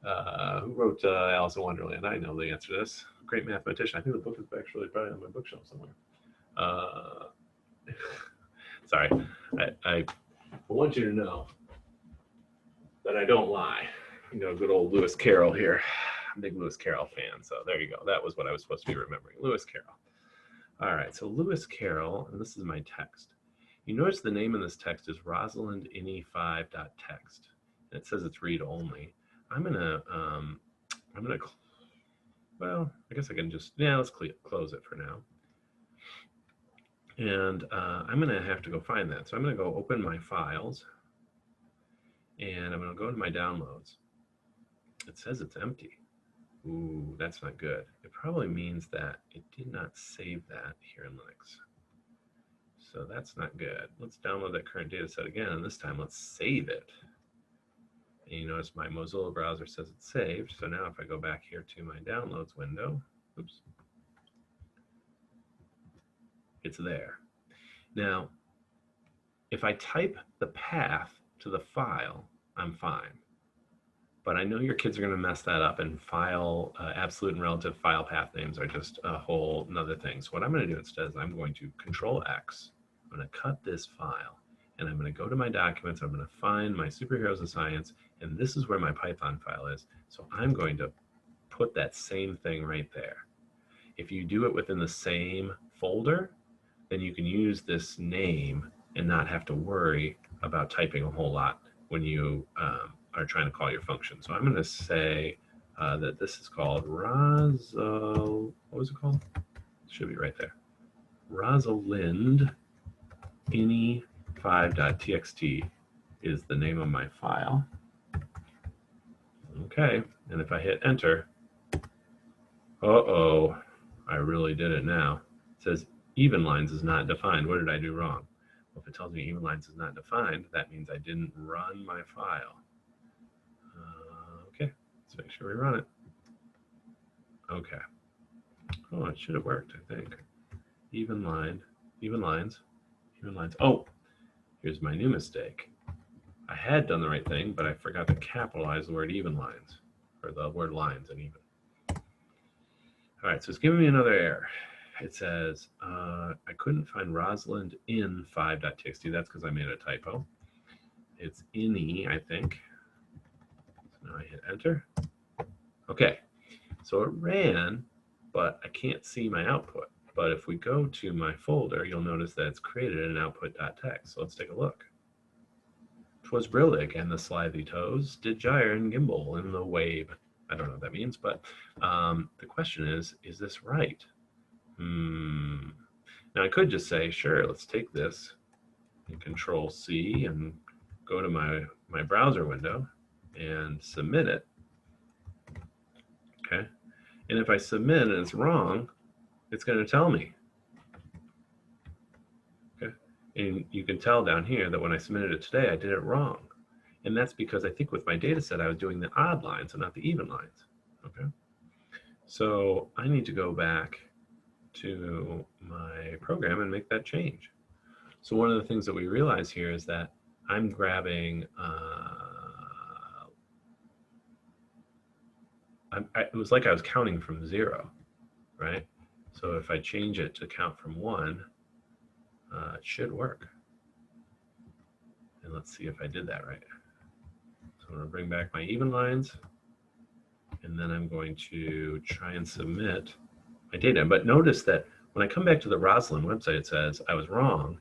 Who wrote Alice in Wonderland? I know the answer to this. Great mathematician. I think the book is actually probably on my bookshelf somewhere. Sorry, I want you to know that I don't lie. You know, good old Lewis Carroll here. I'm a big Lewis Carroll fan, so there you go. That was what I was supposed to be remembering. Lewis Carroll. All right, so Lewis Carroll, and this is my text. You notice the name in this text is Rosalind ini5.txt. And it says it's read only. Well, I guess I can just, let's close it for now. And I'm gonna have to go find that. So I'm gonna go open my files, and I'm gonna go to my downloads. It says it's empty. Ooh, that's not good. It probably means that it did not save that here in Linux. So that's not good. Let's download that current data set again, and this time let's save it. And you notice my Mozilla browser says it's saved. So now if I go back here to my downloads window, oops, it's there. Now, if I type the path to the file, I'm fine. But I know your kids are going to mess that up, and file absolute and relative file path names are just a whole nother thing. So what I'm going to do instead is I'm going to Control X. I'm going to cut this file, and I'm going to go to my documents. I'm going to find my Superheroes of Science, and this is where my Python file is. So I'm going to put that same thing right there. If you do it within the same folder, then you can use this name and not have to worry about typing a whole lot when you are trying to call your function. So I'm going to say that this is called what was it called? It should be right there. Rosalind ini5.txt is the name of my file. Okay, and if I hit enter, uh-oh, I really did it now. It says even lines is not defined. What did I do wrong? Well, if it tells me even lines is not defined, that means I didn't run my file. Okay, let's make sure we run it. Okay. Oh, it should have worked, I think. Even lines. Oh, here's my new mistake. I had done the right thing, but I forgot to capitalize the word even lines, or the word lines and even. All right, so it's giving me another error. It says, I couldn't find Rosalind in 5.txt. That's because I made a typo. It's ini, I think. So now I hit enter. Okay, so it ran, but I can't see my output. But if we go to my folder, you'll notice that it's created an output.txt. So let's take a look. 'Twas brillig, and the slithy toes did gyre and gimble in the wave. I don't know what that means, but the question is this right? Now I could just say, sure, let's take this and Control C and go to my browser window and submit it. Okay. And if I submit and it's wrong, it's going to tell me. Okay. And you can tell down here that when I submitted it today, I did it wrong. And that's because I think with my data set, I was doing the odd lines and not the even lines. Okay. So I need to go back to my program and make that change. So one of the things that we realize here is that I'm grabbing, it was like I was counting from 0, right? So if I change it to count from 1, it should work. And let's see if I did that right. So I'm going to bring back my even lines, and then I'm going to try and submit my data. But notice that when I come back to the Rosalind website, it says I was wrong,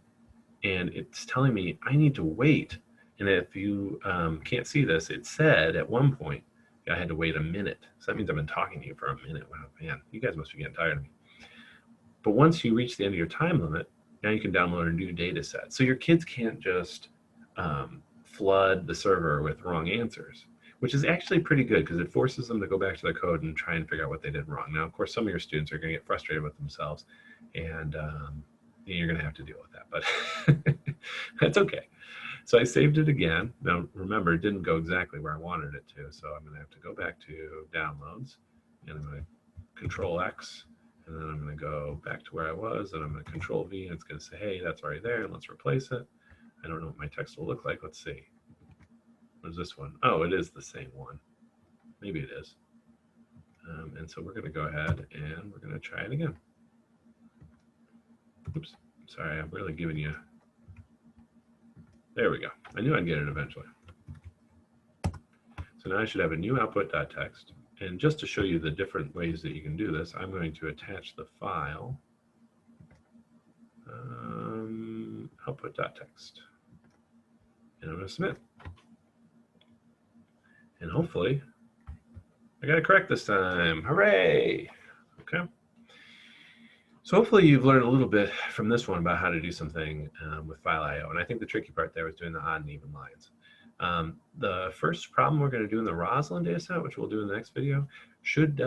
and it's telling me I need to wait. And if you can't see this, it said at one point I had to wait a minute. So that means I've been talking to you for a minute. Wow, man, you guys must be getting tired of me. But once you reach the end of your time limit, now you can download a new data set. So your kids can't just flood the server with wrong answers, which is actually pretty good because it forces them to go back to their code and try and figure out what they did wrong. Now, of course, some of your students are going to get frustrated with themselves, and you're going to have to deal with that, but that's okay. So I saved it again. Now, remember, it didn't go exactly where I wanted it to, so I'm going to have to go back to downloads, and I'm going to Control X, and then I'm going to go back to where I was, and I'm going to Control V, and it's going to say, hey, that's already there, and let's replace it. I don't know what my text will look like. Let's see. What is this one? Oh, it is the same one. Maybe it is. And so we're going to go ahead and we're going to try it again. Oops. Sorry, I'm really giving you. There we go. I knew I'd get it eventually. So now I should have a new output.txt. And just to show you the different ways that you can do this, I'm going to attach the file output.txt. And I'm going to submit. And hopefully, I got it correct this time. Hooray! Okay. So hopefully you've learned a little bit from this one about how to do something with file I/O. And I think the tricky part there was doing the odd and even lines. The first problem we're going to do in the Rosalind dataset, which we'll do in the next video, should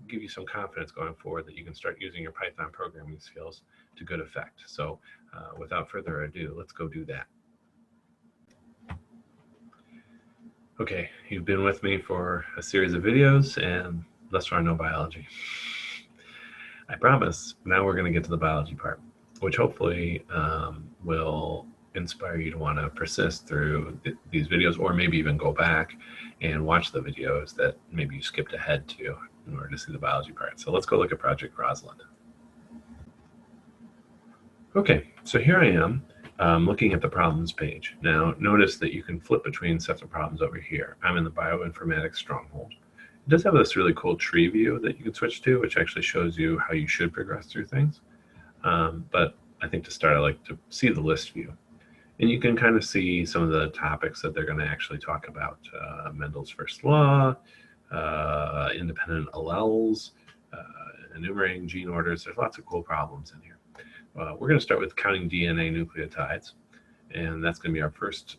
give you some confidence going forward that you can start using your Python programming skills to good effect. So without further ado, let's go do that. Okay, you've been with me for a series of videos, and thus far no biology. I promise, now we're going to get to the biology part, which hopefully will inspire you to want to persist through these videos, or maybe even go back and watch the videos that maybe you skipped ahead to in order to see the biology part. So let's go look at Project Rosalind. Okay, so here I am. Looking at the problems page. Now, notice that you can flip between sets of problems over here. I'm in the Bioinformatics Stronghold. It does have this really cool tree view that you can switch to, which actually shows you how you should progress through things. But I think to start, I like to see the list view. And you can kind of see some of the topics that they're going to actually talk about. Mendel's first law, independent alleles, enumerating gene orders. There's lots of cool problems in here. We're going to start with counting DNA nucleotides, and that's going to be our first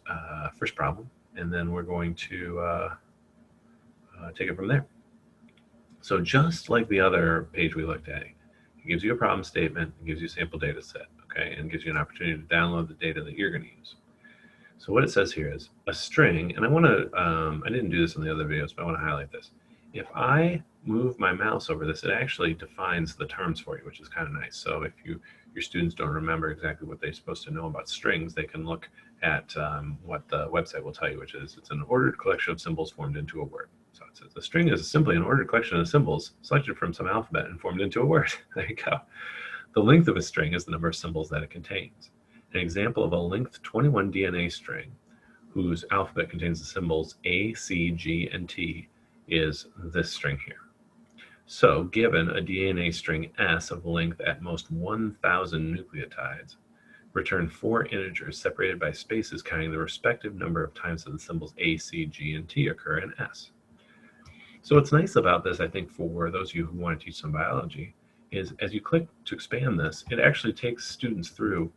problem. And then we're going to take it from there. So just like the other page we looked at, it gives you a problem statement, it gives you a sample data set, okay, and gives you an opportunity to download the data that you're going to use. So what it says here is a string, and I want to, I didn't do this in the other videos, but I want to highlight this. If I move my mouse over this, it actually defines the terms for you, which is kind of nice. So if your students don't remember exactly what they're supposed to know about strings, they can look at what the website will tell you, which is it's an ordered collection of symbols formed into a word. So it says a string is simply an ordered collection of symbols selected from some alphabet and formed into a word. There you go. The length of a string is the number of symbols that it contains. An example of a length 21 DNA string whose alphabet contains the symbols A, C, G, and T is this string here. So given a DNA string S of length at most 1,000 nucleotides, return 4 integers separated by spaces counting the respective number of times that the symbols A, C, G, and T occur in S. So what's nice about this, I think, for those of you who want to teach some biology, is as you click to expand this, it actually takes students through,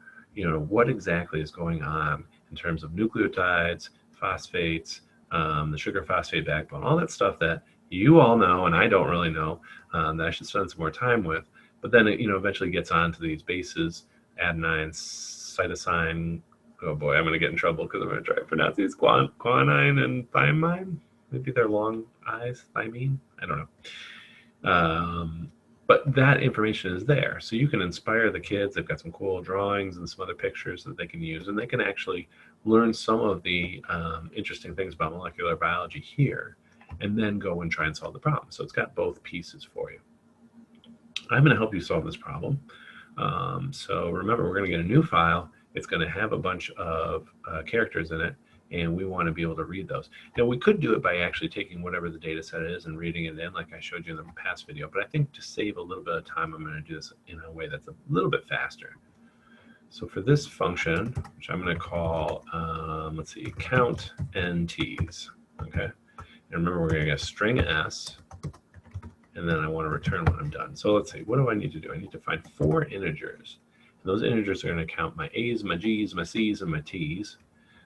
what exactly is going on in terms of nucleotides, phosphates, the sugar phosphate backbone, all that stuff that you all know and I don't really know, that I should spend some more time with. But then it, eventually gets on to these bases, adenine, cytosine. Oh boy, I'm going to get in trouble because I'm going to try to pronounce these, guanine and thymine. Maybe they're long eyes, thymine. I don't know. But that information is there. So you can inspire the kids. They've got some cool drawings and some other pictures that they can use. And they can actually learn some of the interesting things about molecular biology here and then go and try and solve the problem. So it's got both pieces for you. I'm going to help you solve this problem. So remember, we're going to get a new file. It's going to have a bunch of characters in it, and we want to be able to read those. Now, we could do it by actually taking whatever the data set is and reading it in like I showed you in the past video, but I think to save a little bit of time, I'm going to do this in a way that's a little bit faster. So for this function, which I'm going to call, let's see, count NTs, okay? And remember, we're going to get a string S, and then I want to return when I'm done. So let's see, what do I need to do? I need to find 4 integers. And those integers are going to count my A's, my G's, my C's, and my T's.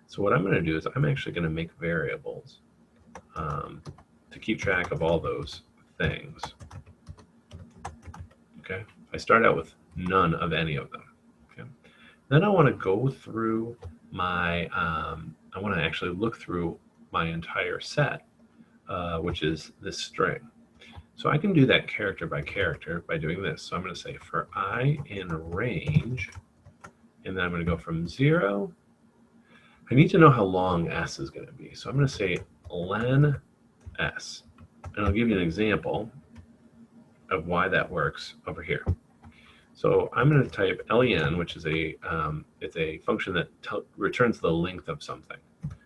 So what I'm going to do is I'm actually going to make variables to keep track of all those things. Okay, I start out with none of any of them. Okay, then I want to go through my, I want to actually look through my entire set, which is this string. So I can do that character by character by doing this. So I'm going to say for I in range, and then I'm going to go from 0. I need to know how long S is going to be. So I'm going to say len S. And I'll give you an example of why that works over here. So I'm going to type len, which is it's a function that returns the length of something.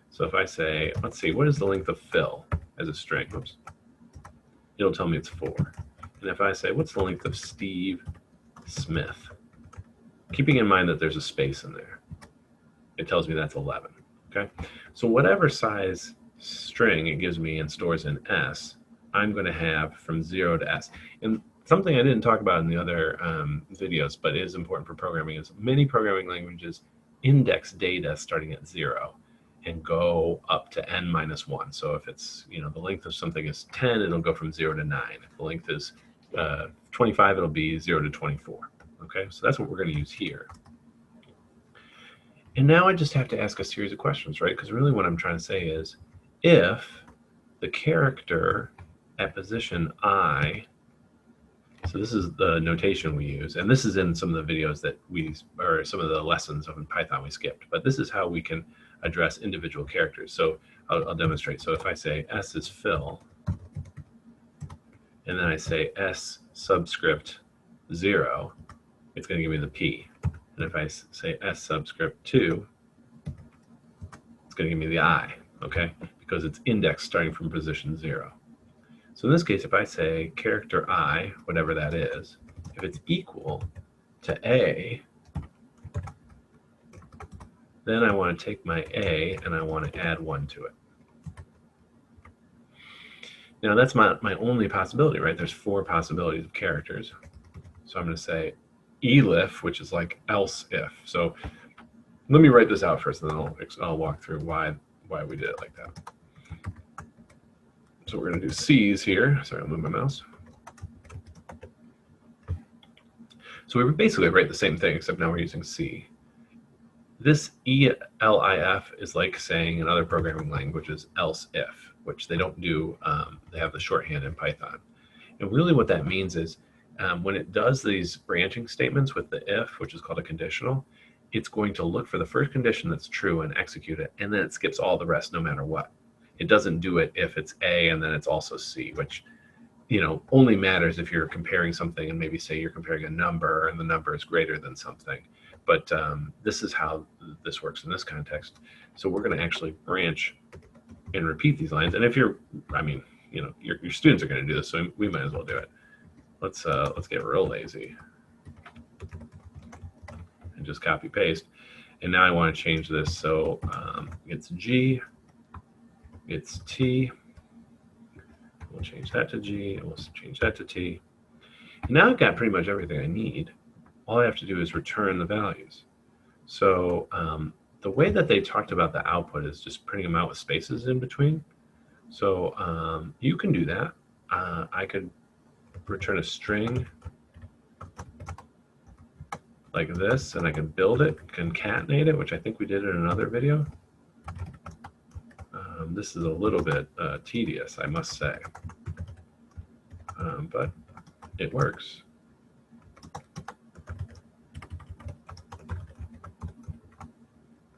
So if I say, let's see, what is the length of Phil as a string? Oops. It'll tell me it's 4. And if I say, what's the length of Steve Smith? Keeping in mind that there's a space in there, it tells me that's 11. Okay, so whatever size string it gives me and stores in S, I'm going to have from 0 to S. And something I didn't talk about in the other videos, but is important for programming, is many programming languages index data starting at 0 and go up to n-1. So if it's, the length of something is 10, it'll go from 0 to 9. If the length is 25, it'll be 0 to 24. Okay, so that's what we're going to use here. And now I just have to ask a series of questions, right? Because really what I'm trying to say is, if the character at position I, so this is the notation we use, and this is in some of the videos that or some of the lessons in Python we skipped, but this is how we can address individual characters. So I'll demonstrate. So if I say S is Phil, and then I say S subscript 0, it's going to give me the P. And if I say S subscript 2, it's going to give me the I, okay? Because it's indexed starting from position 0. So in this case, if I say character I, whatever that is, if it's equal to A, then I want to take my A and I want to add 1 to it. Now that's my only possibility, right? There's 4 possibilities of characters. So I'm going to say elif, which is like else if. So let me write this out first, and then I'll walk through why we did it like that. So we're going to do C's here. Sorry, I'll move my mouse. So we basically write the same thing, except now we're using C. This ELIF is like saying in other programming languages else if, which they don't do. They have the shorthand in Python. And really what that means is when it does these branching statements with the if, which is called a conditional, it's going to look for the first condition that's true and execute it, and then it skips all the rest no matter what. It doesn't do it if it's A and then it's also C, which only matters if you're comparing something and maybe say you're comparing a number and the number is greater than something. But this is how this works in this context. So we're going to actually branch and repeat these lines. And if your students are going to do this, so we might as well do it. Let's get real lazy and just copy paste. And now I want to change this. So it's G, it's T. We'll change that to G, and we'll change that to T. And now I've got pretty much everything I need. All I have to do is return the values. So the way that they talked about the output is just printing them out with spaces in between. So you can do that. I could return a string like this, and I can build it, concatenate it, which I think we did in another video. This is a little bit tedious, I must say, but it works.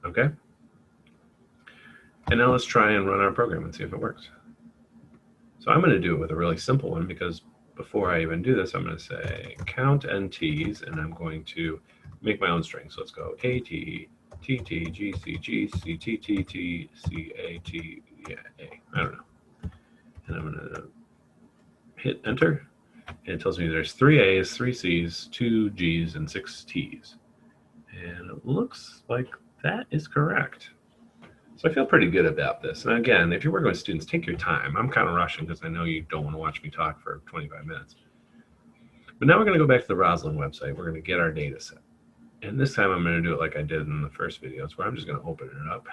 Okay. And now let's try and run our program and see if it works. So I'm going to do it with a really simple one, because before I even do this, I'm going to say count NTs, and I'm going to make my own string. So let's go AT, TT, GC, GC, TTT, CAT, yeah, A. I don't know. And I'm going to hit enter. And it tells me there's 3 A's, 3 C's, 2 G's, and 6 T's. And it looks like that is correct. So I feel pretty good about this. And again, if you're working with students, take your time. I'm kind of rushing because I know you don't want to watch me talk for 25 minutes. But now we're going to go back to the Rosalind website. We're going to get our data set. And this time I'm going to do it like I did in the first videos, where I'm just going to open it up.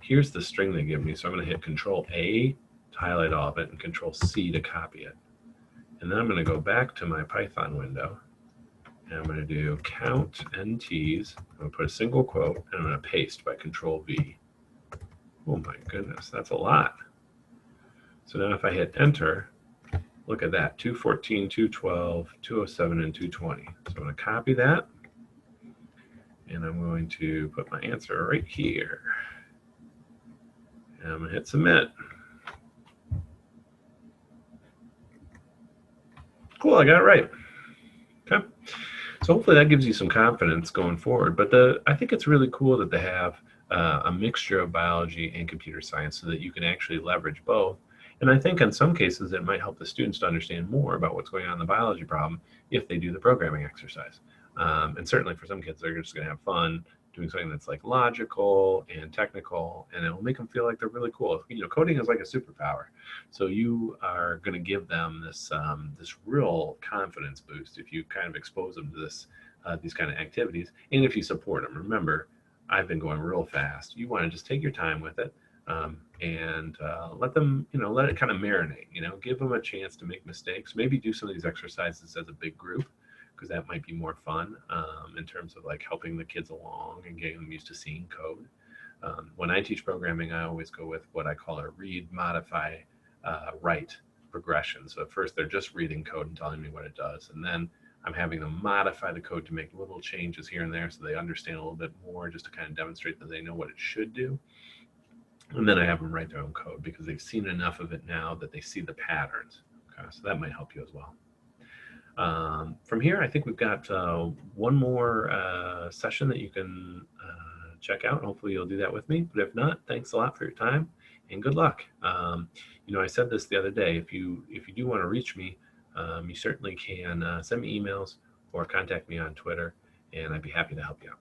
Here's the string they give me. So I'm going to hit Control A to highlight all of it and Control C to copy it. And then I'm going to go back to my Python window. And I'm going to do count NTs. I'm going to put a single quote, and I'm going to paste by Control V. Oh my goodness, that's a lot. So now if I hit enter, look at that, 214, 212, 207, and 220. So I'm going to copy that, and I'm going to put my answer right here. And I'm going to hit submit. Cool, I got it right. Okay. So hopefully that gives you some confidence going forward. But I think it's really cool that they have a mixture of biology and computer science, so that you can actually leverage both. And I think in some cases it might help the students to understand more about what's going on in the biology problem if they do the programming exercise. And certainly for some kids, they're just going to have fun doing something that's like logical and technical, and it will make them feel like they're really cool. You know, coding is like a superpower. So you are going to give them this this real confidence boost if you kind of expose them to this these kind of activities, and if you support them. Remember, I've been going real fast. You want to just take your time with it, and let them, you know, let it kind of marinate. You know, give them a chance to make mistakes. Maybe do some of these exercises as a big group, because that might be more fun in terms of like helping the kids along and getting them used to seeing code. When I teach programming, I always go with what I call a read, modify, write progression. So at first they're just reading code and telling me what it does, and then I'm having them modify the code to make little changes here and there so they understand a little bit more, just to kind of demonstrate that they know what it should do. And then I have them write their own code, because they've seen enough of it now that they see the patterns. Okay, so that might help you as well. From here, I think we've got one more session that you can check out. Hopefully you'll do that with me. But if not, thanks a lot for your time and good luck. You know, I said this the other day, if you do want to reach me, you certainly can send me emails or contact me on Twitter, and I'd be happy to help you out.